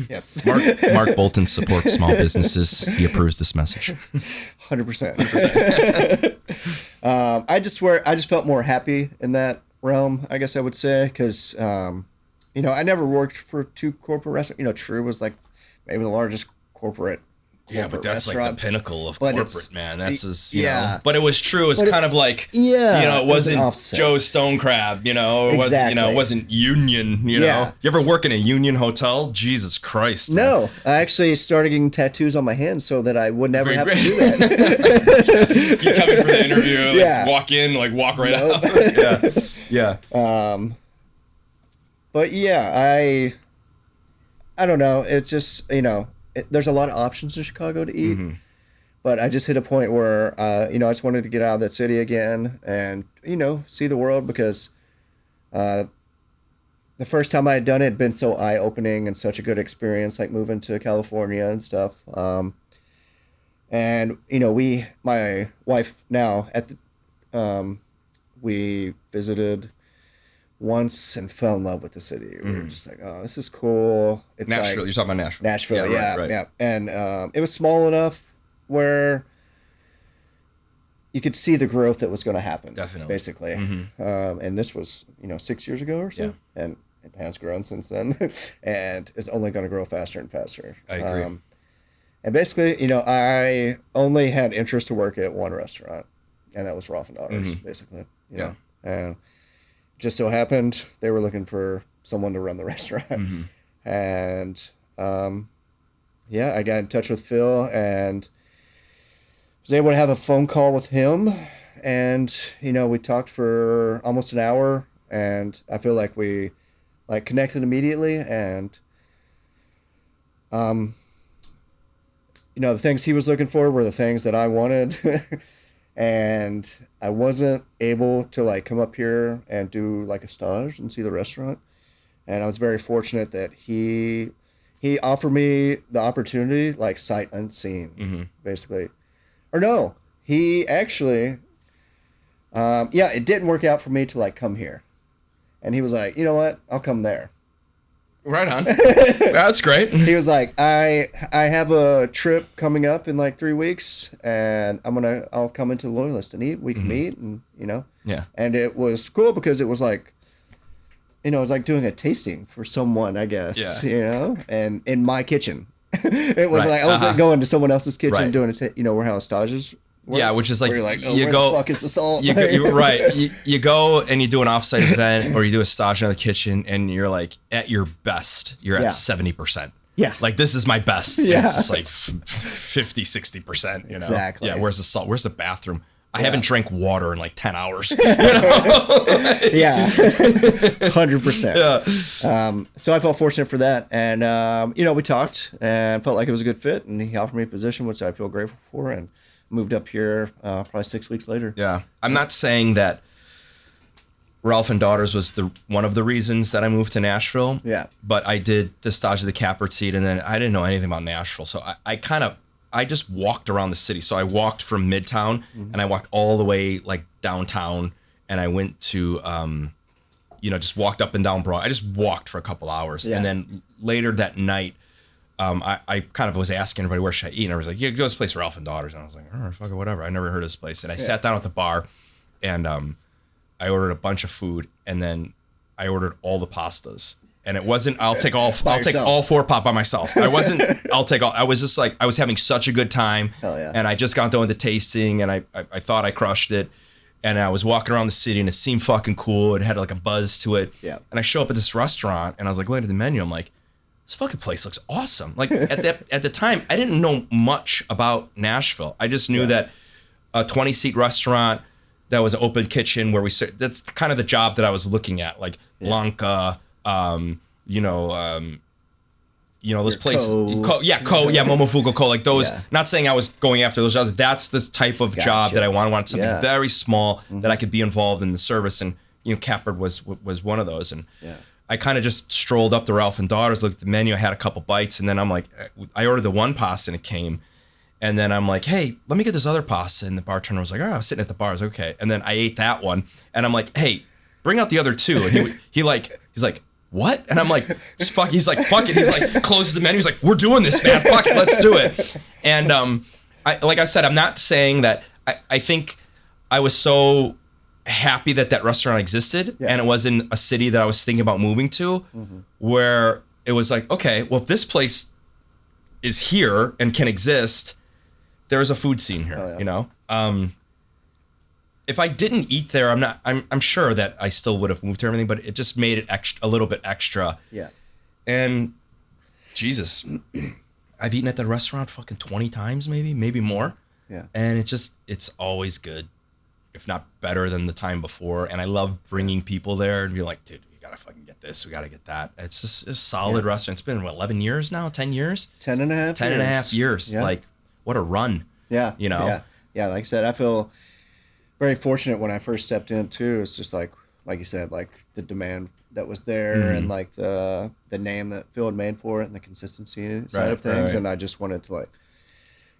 Yes. Mark Bolton supports small businesses. He approves this message. 100%. I just felt more happy in that realm, I guess I would say, because, I never worked for 2 corporate restaurants. You know, True was like maybe the largest corporate but that's restaurant. Like the pinnacle of corporate, man. That's you know. But it was True. It was kind of like, it wasn't Joe's Stone Crab, it wasn't Union, you know. You ever work in a Union hotel? Jesus Christ. Man. No, I actually started getting tattoos on my hands so that I would never have to do that. You come in for the interview, walk in, walk right out. Yeah. But yeah, I don't know. It's just, there's a lot of options in Chicago to eat, but I just hit a point where, I just wanted to get out of that city again and, see the world, because the first time I had done it had been so eye-opening and such a good experience, like moving to California and stuff. And, my wife now, we visited once and fell in love with the city. We were just like, oh, this is cool. It's Nashville. You're talking about Nashville. Nashville, yeah. And it was small enough where you could see the growth that was going to happen. Definitely. Basically. And this was, 6 years ago or so. Yeah. And it has grown since then. And it's only going to grow faster and faster. I agree. And basically, I only had interest to work at one restaurant, and that was Rolf Daughters, basically. You know? And just so happened they were looking for someone to run the restaurant. And I got in touch with Phil and was able to have a phone call with him, and we talked for almost an hour, and I feel like we connected immediately. And the things he was looking for were the things that I wanted. And I wasn't able to come up here and do a stage and see the restaurant. And I was very fortunate that he offered me the opportunity, sight unseen, basically. Or no, he actually, it didn't work out for me to come here. And he was like, you know what, I'll come there. Right on. That's great. He was like, I have a trip coming up in like 3 weeks, and I'll come into Loyalist and eat. We can meet, and Yeah. And it was cool because it was like, it was like doing a tasting for someone, I guess. Yeah. And in my kitchen, it was Right. like I was like going to someone else's kitchen Right. doing where how stages. Yeah, which is like, where you're like, you where go, the fuck is the salt? you're right. You go and you do an offsite event or you do a stage in the kitchen and you're like at your best, you're at 70%. Yeah. Like this is my best. Yeah. It's like 50, 60%, Exactly. Yeah. Where's the salt? Where's the bathroom? I haven't drank water in like 10 hours. Yeah. 100%. Yeah. So I felt fortunate for that. And, we talked and felt like it was a good fit. And he offered me a position, which I feel grateful for. And moved up here probably 6 weeks later. Yeah. I'm not saying that Rolf and Daughters was one of the reasons that I moved to Nashville. Yeah. But I did the stage of the Capert seat, and then I didn't know anything about Nashville. So I just walked around the city. So I walked from Midtown and I walked all the way like downtown, and I went to just walked up and down Broad. I just walked for a couple hours. Yeah. And then later that night, I kind of was asking everybody, where should I eat? And I was like, yeah, go to this place, Rolf and Daughters. And I was like, all right, fuck it, whatever. I never heard of this place. And I sat down at the bar, and I ordered a bunch of food, and then I ordered all the pastas. And it wasn't, I'll take all 4 pop by myself. I was just like, I was having such a good time. Hell yeah. And I just got done with the tasting, and I thought I crushed it. And I was walking around the city, and it seemed fucking cool. It had like a buzz to it. Yeah. And I show up at this restaurant, and I was like, looking at the menu, I'm like, this fucking place looks awesome. Like at the time, I didn't know much about Nashville. I just knew that a 20-seat restaurant that was an open kitchen where that's kind of the job that I was looking at, like Blanca, those places. Momofuku Co. Like those. Yeah. Not saying I was going after those jobs. That's the type of job that I wanted. I wanted something very small that I could be involved in the service, and Capert was one of those. And I kind of just strolled up to Rolf and Daughters, looked at the menu, I had a couple bites, and then I'm like, I ordered the one pasta and it came. And then I'm like, hey, let me get this other pasta. And the bartender was like, I was sitting at the bar. I was like, okay. And then I ate that one. And I'm like, hey, bring out the other two. And he's like, what? And I'm like, just fuck. He's like, fuck it. He's like, closes the menu. He's like, we're doing this, man. Fuck it. Let's do it. And like I said, I'm not saying that. I think I was so happy that restaurant existed, and it was in a city that I was thinking about moving to, where it was like, okay, well, if this place is here and can exist, there's a food scene here. If I didn't eat there, I'm sure that I still would have moved to everything, but it just made it a little bit extra. Yeah. And Jesus, I've eaten at that restaurant fucking 20 times, maybe more. Yeah. And it's always good, if not better than the time before. And I love bringing people there and be like, dude, we gotta fucking get this, we gotta get that. It's just a solid restaurant. It's been 11 years now, 10 years, 10 and a half years. Yeah. Like, what a run. Yeah. Yeah. Like I said, I feel very fortunate when I first stepped in too. It's just like you said, like the demand that was there, and like the name that Phil had made for it, and the consistency side of things. Right. And I just wanted to like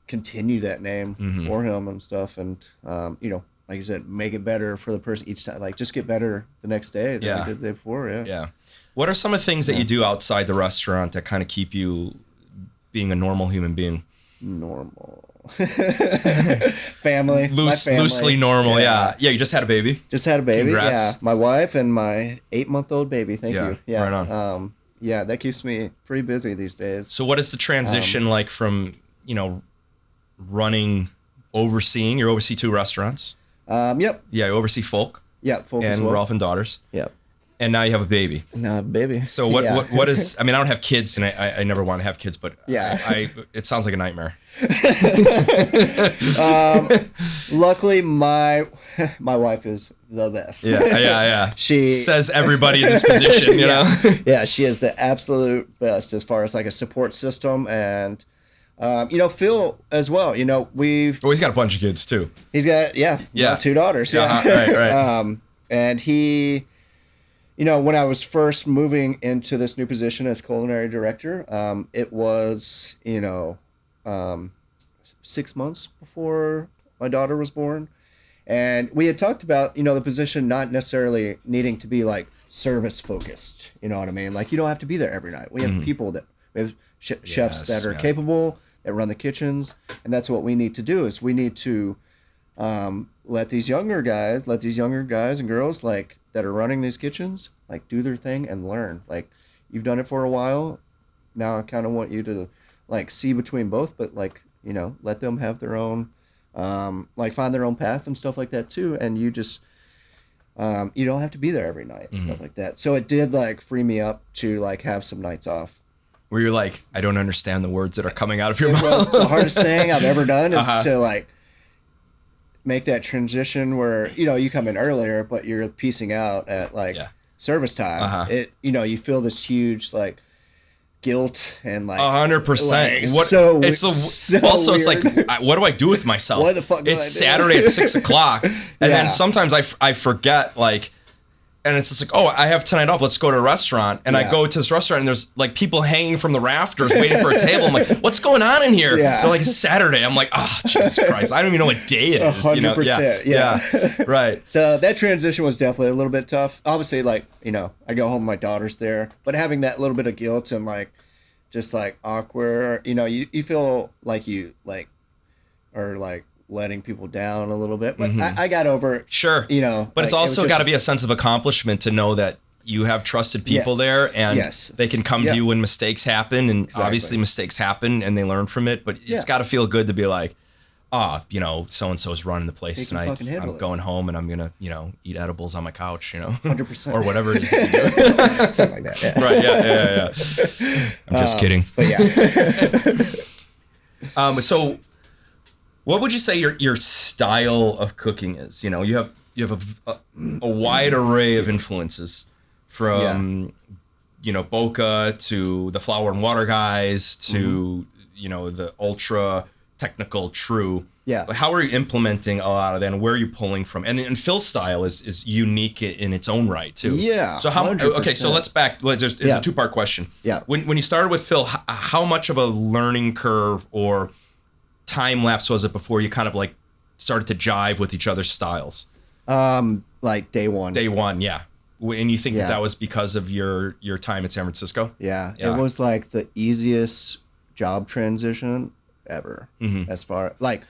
continue that name for him and stuff. And, like you said, make it better for the person each time. Like just get better the next day than I did the day before. Yeah. Yeah. What are some of the things that you do outside the restaurant that kind of keep you being a normal human being? Normal. Family. Loosely normal. Yeah. You just had a baby. Just had a baby. Congrats. Yeah. My wife and my 8-month-old baby. Thank you. Yeah. Right on. That keeps me pretty busy these days. So what is the transition like from, overseeing? You oversee 2 restaurants. Yep. Yeah, you oversee Folk. Yeah, Folk and as well. Rolf and Daughters. Yep. And now you have a baby. Now baby. So what is? I mean, I don't have kids, and I never want to have kids, but it sounds like a nightmare. Luckily, my wife is the best. Yeah. She says everybody in this position, you know. Yeah, she is the absolute best as far as like a support system, and Phil as well. He's got a bunch of kids too. He's got 2 daughters. Right. And he. When I was first moving into this new position as culinary director, it was, 6 months before my daughter was born. And we had talked about, the position not necessarily needing to be like service focused. You know what I mean? Like, you don't have to be there every night. We have people we have chefs that are capable, that run the kitchens, and that's what we need to do. Is we need to let these younger guys and girls like that are running these kitchens like do their thing and learn. Like, you've done it for a while. Now I kind of want you to like see between both, but like, you know, let them have their own, like find their own path and stuff like that too. And you just, you don't have to be there every night and stuff like that. So it did like free me up to like have some nights off. Where you're like, I don't understand the words that are coming out of your mouth. Was the hardest thing I've ever done is to like make that transition where, you know, you come in earlier, but you're piecing out at like service time. It, you know, you feel this huge like guilt and like 100%. What? So it's also weird. It's like, what do I do with myself? What the fuck? It's Saturday at 6:00, and then sometimes I forget like. And it's just like, oh, I have tonight off. Let's go to a restaurant. And I go to this restaurant, and there's like people hanging from the rafters waiting for a table. I'm like, what's going on in here? Yeah. They're like, it's Saturday. I'm like, oh, Jesus Christ. I don't even know what day it is. 100%. You know? Yeah. Right. So that transition was definitely a little bit tough. Obviously, like, you know, I go home, my daughter's there. But having that little bit of guilt and like, just like awkward, you know, you feel like you like, or like, letting people down a little bit, but I got over it. Sure. You know, but it's also got to be a sense of accomplishment to know that you have trusted people there, and they can come to you when mistakes happen, and obviously mistakes happen and they learn from it, but it's got to feel good to be like, you know, so-and-so's running the place tonight. I'm going home and I'm going to, you know, eat edibles on my couch, you know, 100%. Or whatever it is that you do. Something like that. Yeah. Right. Yeah. I'm just kidding. But yeah. So what would you say your style of cooking is? You know, you have a wide array of influences from, you know, Boka to the flour and water guys to, you know, the ultra technical true. Yeah. How are you implementing a lot of that, and where are you pulling from? And Phil's style is unique in its own right too. Yeah. So 100%. So let's it's a two-part question. Yeah. When you started with Phil, how much of a learning curve or time lapse was it before you kind of like started to jive with each other's styles? Like day one. Yeah. And you think that was because of your time at San Francisco? Yeah. It was like the easiest job transition ever. As far like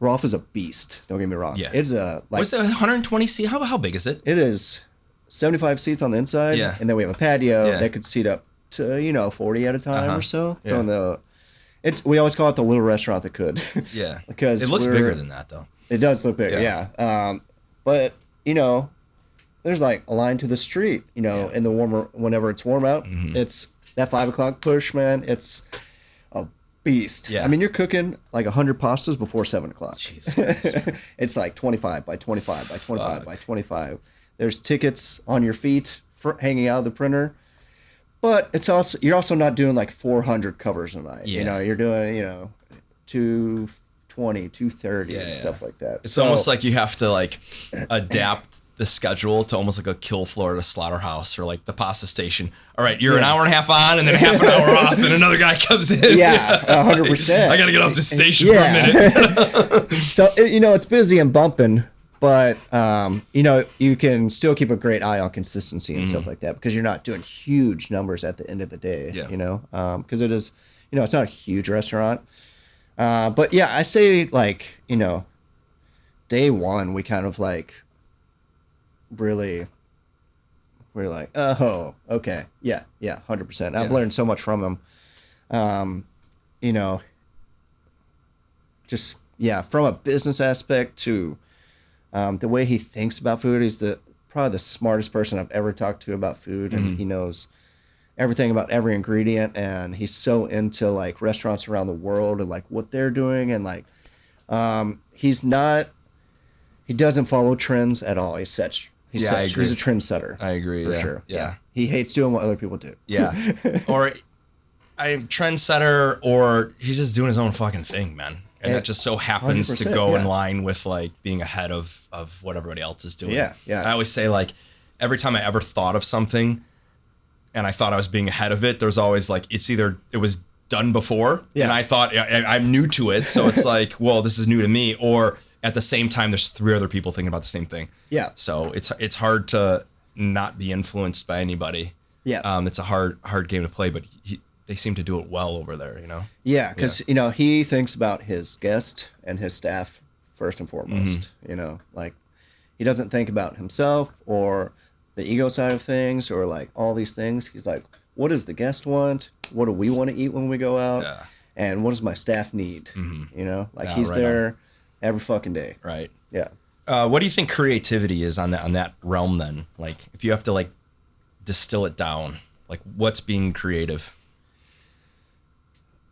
Rolf is a beast. Don't get me wrong. Yeah. It's a like. What's that? 120 seat? How big is it? It is 75 seats on the inside. Yeah. And then we have a patio that could seat up to 40 at a time or so. So in the we always call it the little restaurant that could. Yeah. Because it looks bigger than that though. It does look bigger. Yeah. But there's like a line to the street. In the warmer whenever it's warm out, it's that 5 o'clock push, man. It's a beast. Yeah. I mean, you're cooking like 100 pastas before 7 o'clock. Jeez. It's like 25 by 25 by 25 by 25. There's tickets on your feet hanging out of the printer. But you're also not doing like 400 covers a night. Yeah. You're doing 220, 230 and stuff like that. It's almost like you have to like adapt the schedule to almost like a kill floor at a slaughterhouse or like the pasta station. All right, you're an hour and a half on and then half an hour off, and another guy comes in. Yeah, 100%. I got to get off the station for a minute. So it's busy and bumping. But, you can still keep a great eye on consistency and stuff like that, because you're not doing huge numbers at the end of the day, because it is, it's not a huge restaurant. But yeah, I say like, day one, we kind of like really, we're like, oh, okay. Yeah. 100%. I've learned so much from him. Just, from a business aspect to, the way he thinks about food, he's probably the smartest person I've ever talked to about food, and he knows everything about every ingredient, and he's so into like restaurants around the world and like what they're doing, and like he doesn't follow trends at all. He's a trendsetter. I agree. For sure. Yeah. He hates doing what other people do. Yeah. Or trendsetter, or he's just doing his own fucking thing, man. And that just so happens to go in line with like being ahead of what everybody else is doing. Yeah. I always say like every time I ever thought of something and I thought I was being ahead of it, there's always like it was done before and I thought I'm new to it, so it's like, well, this is new to me. Or at the same time, there's 3 other people thinking about the same thing. Yeah. So it's hard to not be influenced by anybody. Yeah. It's a hard game to play, but they seem to do it well over there, you know? Yeah, because, you know, he thinks about his guest and his staff first and foremost, you know, like he doesn't think about himself or the ego side of things or like all these things. He's like, what does the guest want? What do we want to eat when we go out? Yeah. And what does my staff need? You know, like he's right there every fucking day. Right. Yeah. What do you think creativity is on that realm then? Like if you have to like distill it down, like what's being creative?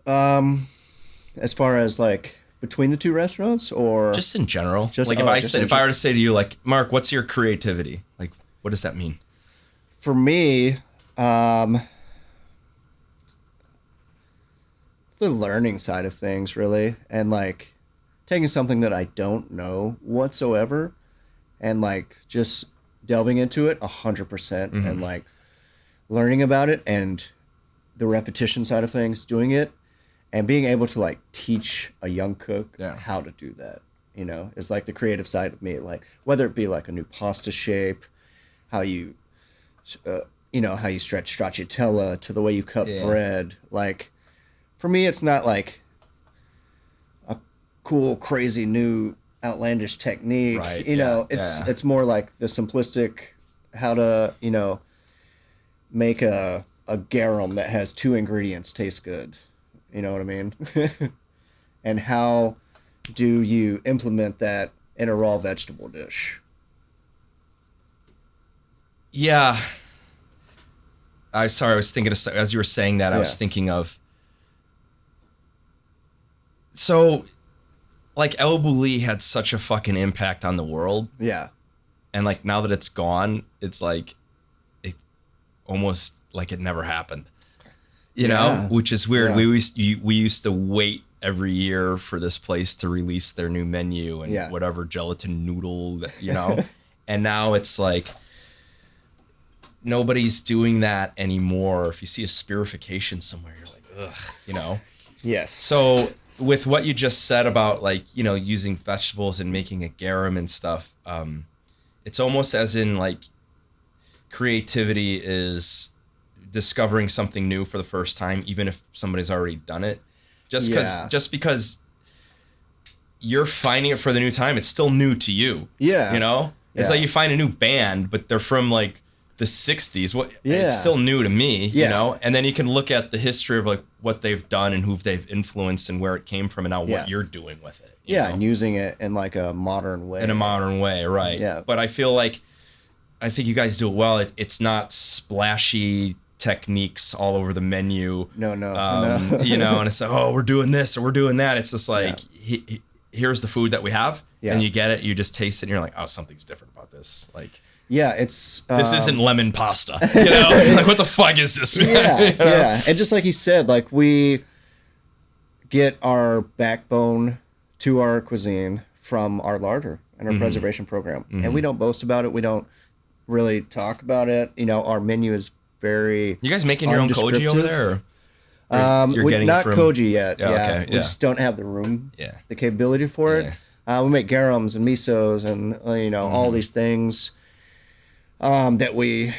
As far as like between the two restaurants or Just in general. Just- like oh, just in if I were to say to you like, Mark, what's your creativity? Like what does that mean? for me, it's the learning side of things really. And like taking something that I don't know whatsoever and like just delving into it 100% and like learning about it and the repetition side of things, doing it and being able to like teach a young cook how to do that, you know, is like the creative side of me. Like whether it be like a new pasta shape, how you, you know, how you stretch stracciatella to the way you cut bread. Like for me, it's not like a cool, crazy new outlandish technique, Right, you know, it's more like the simplistic, how to, you know, make a garum that has 2 ingredients taste good. You know what I mean? And how do you implement that in a raw vegetable dish? Yeah. I was thinking of, as you were saying that, I was thinking of, so like El Bulli had such a fucking impact on the world. Yeah. And like now that it's gone, it's like it almost like it never happened. You know, which is weird. Yeah. We used to wait every year for this place to release their new menu and whatever gelatin noodle that, you know. And now it's like nobody's doing that anymore. If you see a spherification somewhere, you're like, ugh, you know. Yes. So with what you just said about like, you know, using vegetables and making a garum and stuff, it's almost as in like creativity is discovering something new for the first time, even if somebody's already done it. Just because you're finding it for the new time, it's still new to you. Yeah. You know? It's like you find a new band, but they're from like the 60s. It's still new to me, you know? And then you can look at the history of like what they've done and who they've influenced and where it came from and now what you're doing with it. You know? And using it in like a modern way. In a modern way, right. Yeah. But I feel like, I think you guys do it well. It's not splashy techniques all over the menu. No. You know, and it's like, oh, we're doing this or we're doing that. It's just like, here's the food that we have. And you get it, you just taste it and you're like, oh, something's different about this. Like, it's this isn't lemon pasta. You know, like what the fuck is this? Man? You know? Yeah. And just like you said, like we get our backbone to our cuisine from our larder and our preservation program. And we don't boast about it. We don't really talk about it. You know, our menu is very You guys making your own koji over there? Or we're not koji yet. Okay, We just don't have the room, Yeah. the capability for it. We make garums and misos and, you know, all these things that we,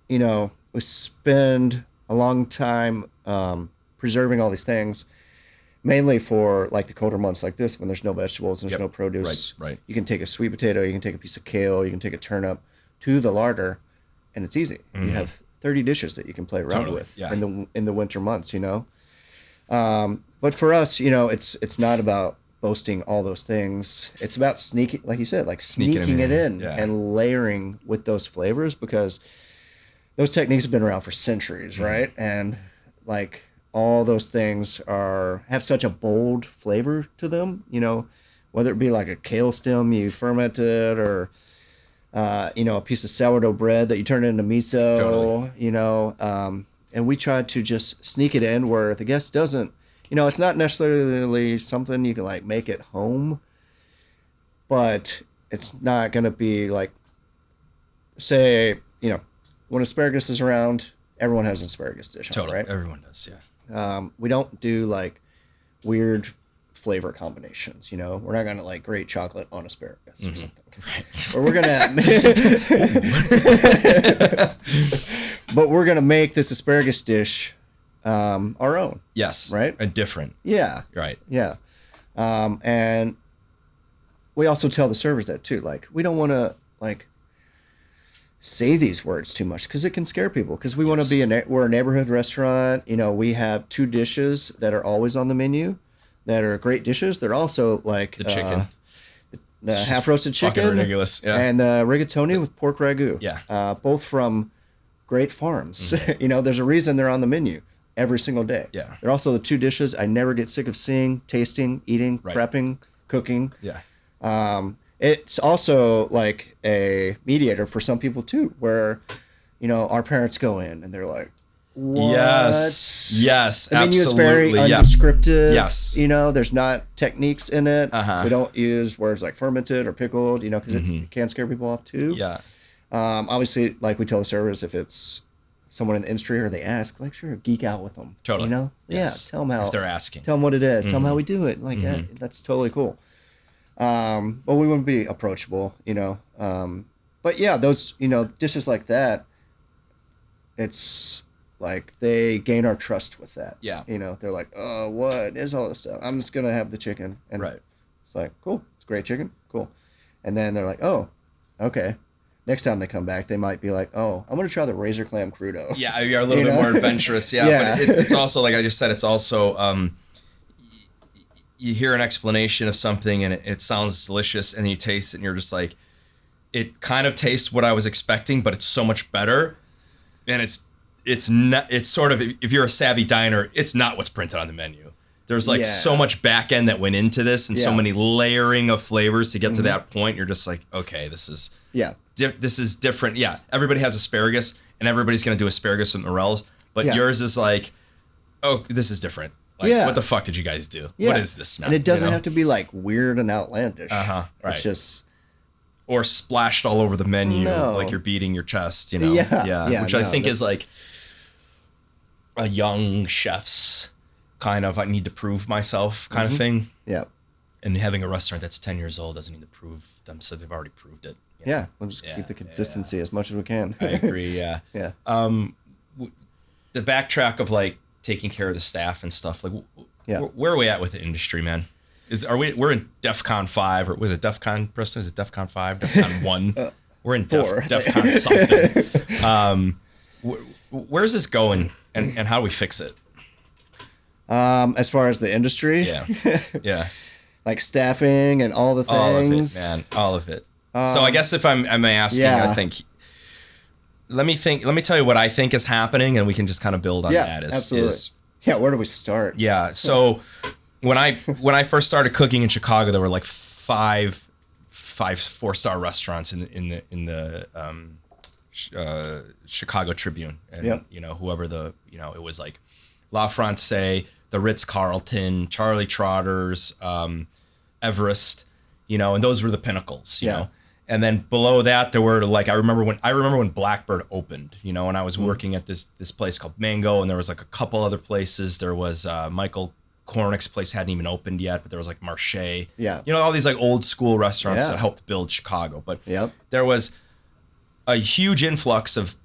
you know, we spend a long time preserving all these things, mainly for like the colder months like this when there's no vegetables and there's no produce. Right. You can take a sweet potato, you can take a piece of kale, you can take a turnip to the larder, and it's easy. You have 30 dishes that you can play around with in the winter months, you know. But for us, you know, it's not about boasting all those things. It's about sneaking, like you said, like sneaking it in and layering with those flavors, because those techniques have been around for centuries, right? And like all those things have such a bold flavor to them, you know, whether it be like a kale stem you fermented or you know, a piece of sourdough bread that you turn into miso, you know, and we try to just sneak it in where the guest doesn't, you know, it's not necessarily something you can like make at home, but it's not going to be like, say, you know, when asparagus is around, everyone has an asparagus dish, right? Everyone does, yeah. We don't do like weird flavor combinations. You know, we're not going to like grate chocolate on asparagus or something. Right. Or we're going to, but we're going to make this asparagus dish our own. Yes. Right. And different. Yeah. Right. Yeah. And we also tell the servers that too. Like, we don't want to like say these words too much because it can scare people. Because we want to be we're a neighborhood restaurant. You know, we have 2 dishes that are always on the menu that are great dishes. They're also like The chicken, the half roasted fucking chicken, ridiculous. Yeah. and the rigatoni with pork ragu. Yeah. Both from great farms. You know, there's a reason they're on the menu every single day. Yeah. They're also the 2 dishes I never get sick of seeing, tasting, eating, prepping, cooking. Yeah. It's also like a mediator for some people too, where, you know, our parents go in and they're like, what? Yes, The menu is absolutely. very unscripted. Yes. You know, there's not techniques in it. Uh-huh. We don't use words like fermented or pickled, you know, because it can scare people off too. Yeah. Obviously, like we tell the servers, if it's someone in the industry or they ask, like, sure, geek out with them. Totally. You know? Yes. Yeah. Tell them how. If they're asking. Tell them what it is. Tell them how we do it. Like, that's totally cool. But we want to be approachable, you know. But yeah, those, you know, dishes like that, it's like they gain our trust with that. Yeah. You know, they're like, oh, what is all this stuff? I'm just going to have the chicken. And it's like, cool. It's great chicken. Cool. And then they're like, oh, okay. Next time they come back, they might be like, oh, I'm going to try the razor clam crudo. Yeah, you're a little bit more adventurous. Yeah. Yeah. But it's also, like I just said, it's also, you hear an explanation of something and it sounds delicious, and then you taste it and you're just like, it kind of tastes what I was expecting, but it's so much better. And it's not, it's sort of, if you're a savvy diner, it's not what's printed on the menu. There's like so much back end that went into this, and so many layering of flavors to get to that point. You're just like, okay, this is this is different. Yeah, everybody has asparagus, and everybody's gonna do asparagus with morels, but yours is like, oh, this is different. Like, what the fuck did you guys do? Yeah. What is this, man? And it doesn't have to be like weird and outlandish. Right. It's just, or splashed all over the menu, No. like you're beating your chest, you know? Yeah, Which I think is like a young chef's kind of, I need to prove myself kind of thing. Yeah. And having a restaurant that's 10 years old doesn't need to prove them, so they've already proved it. You know? Yeah. We'll just keep the consistency as much as we can. I agree, yeah. Yeah. The backtrack of like taking care of the staff and stuff, like where are we at with the industry, man? We're in DEFCON 5, or was it DEFCON, Preston? Is it DEFCON 5, DEFCON 1? We're in 4. DEFCON something. Where's this going, and how do we fix it? As far as the industry, Yeah. like staffing and all the things. All of it, man. All of it. So I guess if I'm asking, I think, let me tell you what I think is happening, and we can just kind of build on that. Absolutely. Where do we start? Yeah. So when I first started cooking in Chicago, there were like five 4-star restaurants in the Chicago Tribune, and you know, whoever it was like La France, the Ritz-Carlton, Charlie Trotter's, Everest, you know, and those were the pinnacles, you know. And then below that, there were like, I remember when Blackbird opened, you know, and I was working at this place called Mango, and there was like a couple other places. There was Michael Cornick's place hadn't even opened yet, but there was like Marche, you know, all these like old school restaurants that helped build Chicago. But there was a huge influx of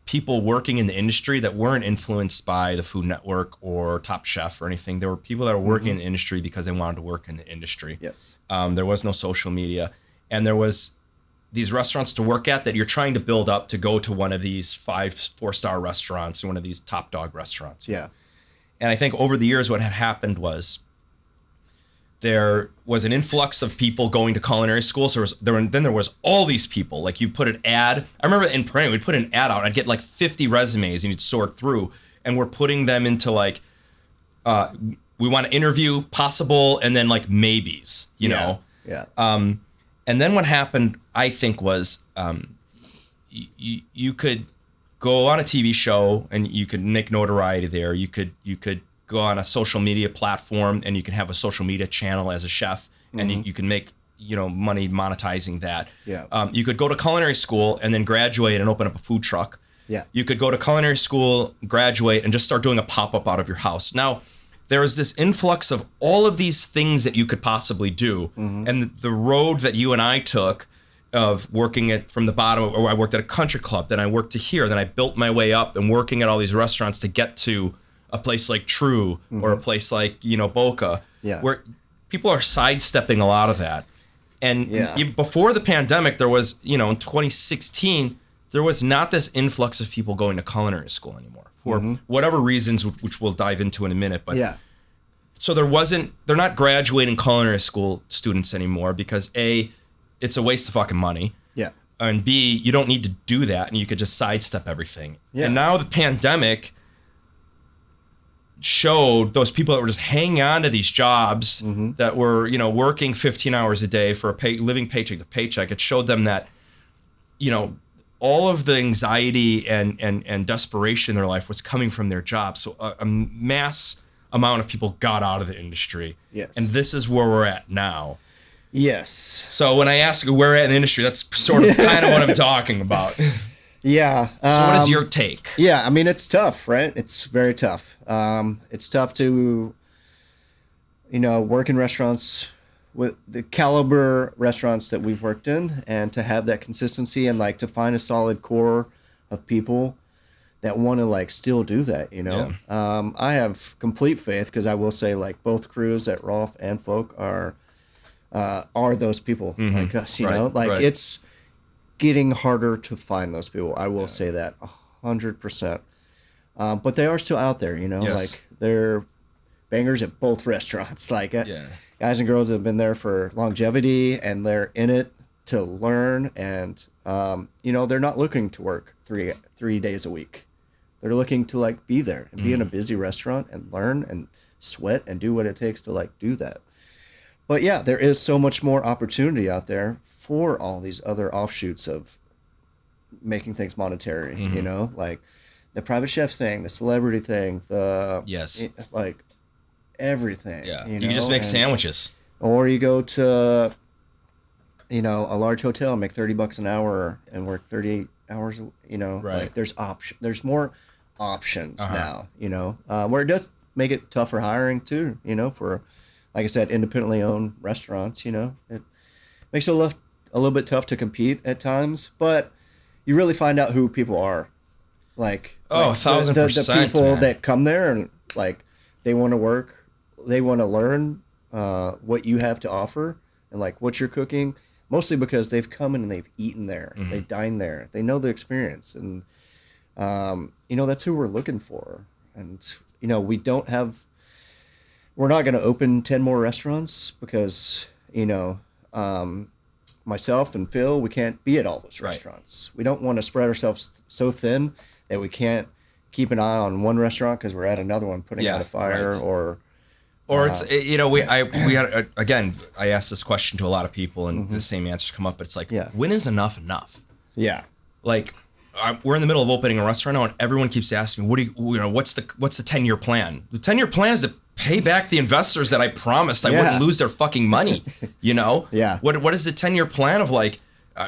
people working in the industry that weren't influenced by the Food Network or Top Chef or anything. There were people that were working in the industry because they wanted to work in the industry. Yes. There was no social media, and there was these restaurants to work at that you're trying to build up to go to one of these 4-star restaurants, one of these top dog restaurants. Yeah. And I think over the years, what had happened was there was an influx of people going to culinary school. So there was all these people. Like, you put an ad. I remember in print, we'd put an ad out. I'd get like 50 resumes, and you'd sort through. And we're putting them into like, we want to interview, possible, and then like maybes, you know? Yeah. And then what happened, I think, was you could go on a TV show and you could make notoriety there. You could go on a social media platform and you can have a social media channel as a chef, and you can make, you know, money monetizing that. Yeah. You could go to culinary school and then graduate and open up a food truck. Yeah. You could go to culinary school, graduate, and just start doing a pop-up out of your house. Now, there was this influx of all of these things that you could possibly do. And the road that you and I took of working at from the bottom, or I worked at a country club, then I worked to here, then I built my way up and working at all these restaurants to get to a place like True or a place like, Boka, where people are sidestepping a lot of that. And before the pandemic, there was, in 2016, there was not this influx of people going to culinary school anymore for whatever reasons, which we'll dive into in a minute. But so they're not graduating culinary school students anymore because A, it's a waste of fucking money. Yeah. And B, you don't need to do that and you could just sidestep everything. Yeah. And now the pandemic showed those people that were just hanging on to these jobs that were, working 15 hours a day for living paycheck to paycheck. It showed them that, all of the anxiety and desperation in their life was coming from their job. So a mass amount of people got out of the industry. Yes. And this is where we're at now. Yes. So when I ask where we're at in the industry, that's sort of kind of what I'm talking about. Yeah. So what is your take? Yeah, I mean, it's tough, right? It's very tough. It's tough to, work in restaurants with the caliber restaurants that we've worked in and to have that consistency and to find a solid core of people that want to still do that, Yeah. I have complete faith because I will say both crews at Rolf and Folk are those people like us, right. It's getting harder to find those people. I will say that 100%. But they are still out there, yes. They're bangers at both restaurants. Guys and girls that have been there for longevity and they're in it to learn. And, they're not looking to work three days a week. They're looking to be there and be in a busy restaurant and learn and sweat and do what it takes to do that. But yeah, there is so much more opportunity out there for all these other offshoots of making things monetary, the private chef thing, the celebrity thing, everything. Yeah, you can just make sandwiches. Or you go to, a large hotel and make $30 an hour and work 38 hours, right. There's more options now, where it does make it tougher hiring too, for, like I said, independently owned restaurants, it makes it a little bit tough to compete at times, but you really find out who people are. 1,000%. The people man. that come there and they want to work, they want to learn what you have to offer and what you're cooking, mostly because they've come in and they've eaten there, they dine there, they know the experience, and that's who we're looking for. And we're not going to open 10 more restaurants because, myself and Phil, we can't be at all those restaurants. We don't want to spread ourselves so thin that we can't keep an eye on one restaurant because we're at another one putting out a fire or it's, we had, again, I asked this question to a lot of people and the same answers come up, but it's when is enough? Yeah. We're in the middle of opening a restaurant now and everyone keeps asking me, what's the 10-year plan? The 10-year plan is to pay back the investors that I promised I wouldn't lose their fucking money, Yeah. What is the 10-year plan of I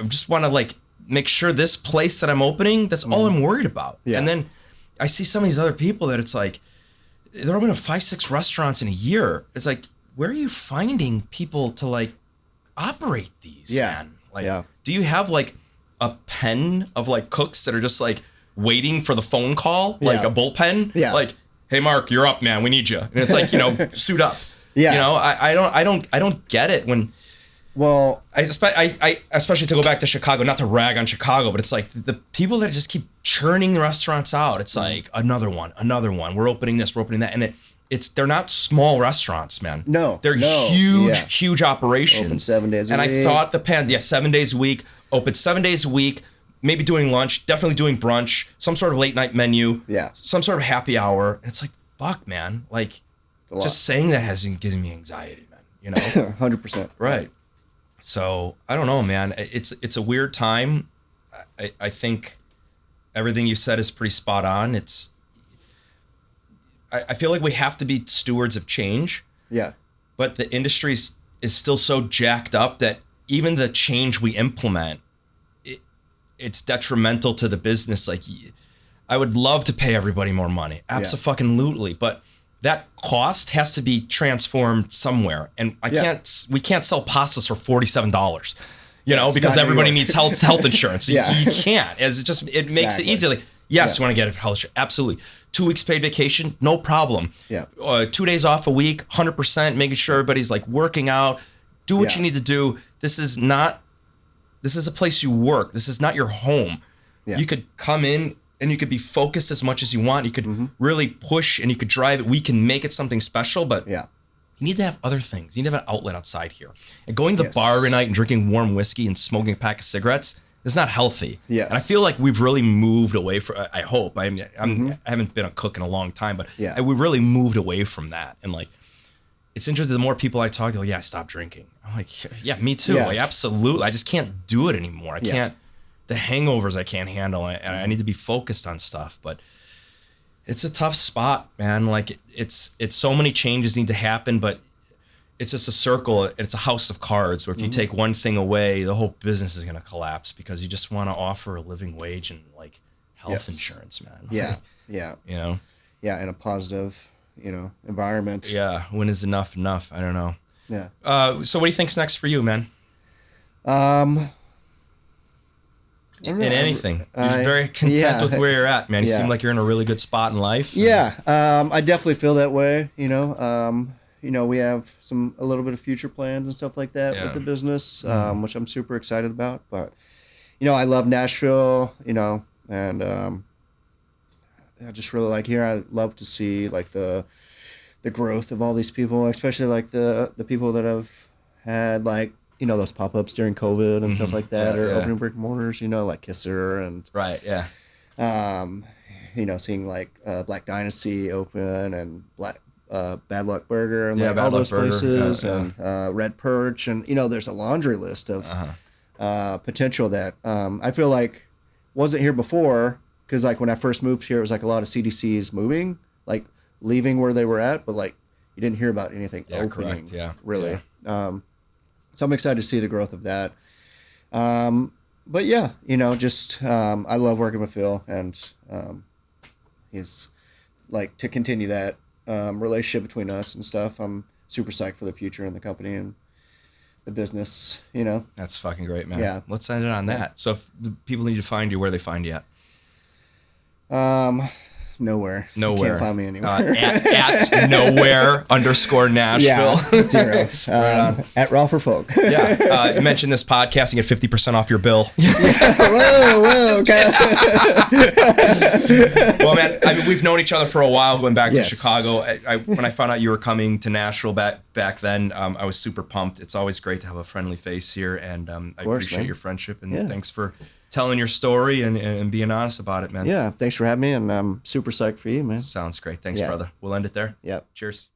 just want to make sure this place that I'm opening, that's all I'm worried about. Yeah. And then I see some of these other people that it's they're opening 5-6 restaurants in a year. It's where are you finding people to operate these, man? Do you have a pen of cooks that are just waiting for the phone call, a bullpen? Yeah. Hey Mark, you're up, man. We need you. And it's suit up. Yeah. I don't get it when. Well, I especially to go back to Chicago, not to rag on Chicago, but it's the people that just keep churning the restaurants out. It's another one. We're opening this, we're opening that, and they're not small restaurants, man. No, they're huge operations. Open 7 days a week. And I thought 7 days a week, open 7 days a week. Maybe doing lunch, definitely doing brunch, some sort of late night menu, some sort of happy hour. And it's fuck, man. Just saying that has given me anxiety, man. 100%. Right. So I don't know, man. It's a weird time. I think everything you said is pretty spot on. I feel like we have to be stewards of change. Yeah. But the industry is still so jacked up that even the change we implement, it's detrimental to the business. I would love to pay everybody more money. Absolutely. But that cost has to be transformed somewhere. And we can't sell pastas for $47, because everybody needs health insurance. You can't. It makes it easy. Like, yes, you want to get a health insurance. Absolutely. 2 weeks paid vacation, no problem. 2 days off a week, 100%, making sure everybody's like working out. Do what you need to do. This is a place you work. This is not your home. You could come in and you could be focused as much as you want. You could really push and you could drive it. We can make it something special, but you need to have other things. You need to have an outlet outside here. And going to the bar every night and drinking warm whiskey and smoking a pack of cigarettes is not healthy. And I feel like we've really moved away from, I hope, I haven't been a cook in a long time, but we really moved away from that. And like, it's interesting, the more people I talk to, I stopped drinking. I'm like, yeah, me too. Like, absolutely. I just can't do it anymore. I can't, the hangovers I can't handle, and I need to be focused on stuff. But it's a tough spot, man. Like, it's so many changes need to happen, but it's just a circle. It's a house of cards where if you take one thing away, the whole business is going to collapse because you just want to offer a living wage and like health insurance, man. In a positive, environment. When is enough? I don't know. So what do you think's next for you, man? In anything. You're very content with where you're at, man. You seem like you're in a really good spot in life. I definitely feel that way. We have a little bit of future plans and stuff like that with the business, which I'm super excited about. But, I love Nashville, and I just really like here. I love to see like the growth of all these people, especially like the people that have had like, those pop-ups during COVID and stuff like that, or opening brick and mortars, like Kisser and seeing like Black Dynasty open and Bad Luck Burger and like all those places and Red Perch, and there's a laundry list of potential that I feel like wasn't here before, because like when I first moved here, it was like a lot of CDCs moving, like leaving where they were at, but like you didn't hear about anything opening really. So I'm excited to see the growth of that. But I love working with Phil, and he's like to continue that relationship between us and stuff. I'm super psyched for the future in the company and the business, That's fucking great, man. Let's end it on that. So if people need to find you, where they find you at? Nowhere. You can't find me anywhere. At nowhere _Nashville. Zero. At Rolf or Folk. You mentioned this podcast and get 50% off your bill. Whoa. Okay. Well, man, we've known each other for a while, going back to Chicago. When I found out you were coming to Nashville back then, I was super pumped. It's always great to have a friendly face here, and I appreciate your friendship, and thanks for telling your story and being honest about it, man. Thanks for having me, and I'm super psyched for you, man. Sounds great. Thanks, brother. We'll end it there. Yep. Cheers.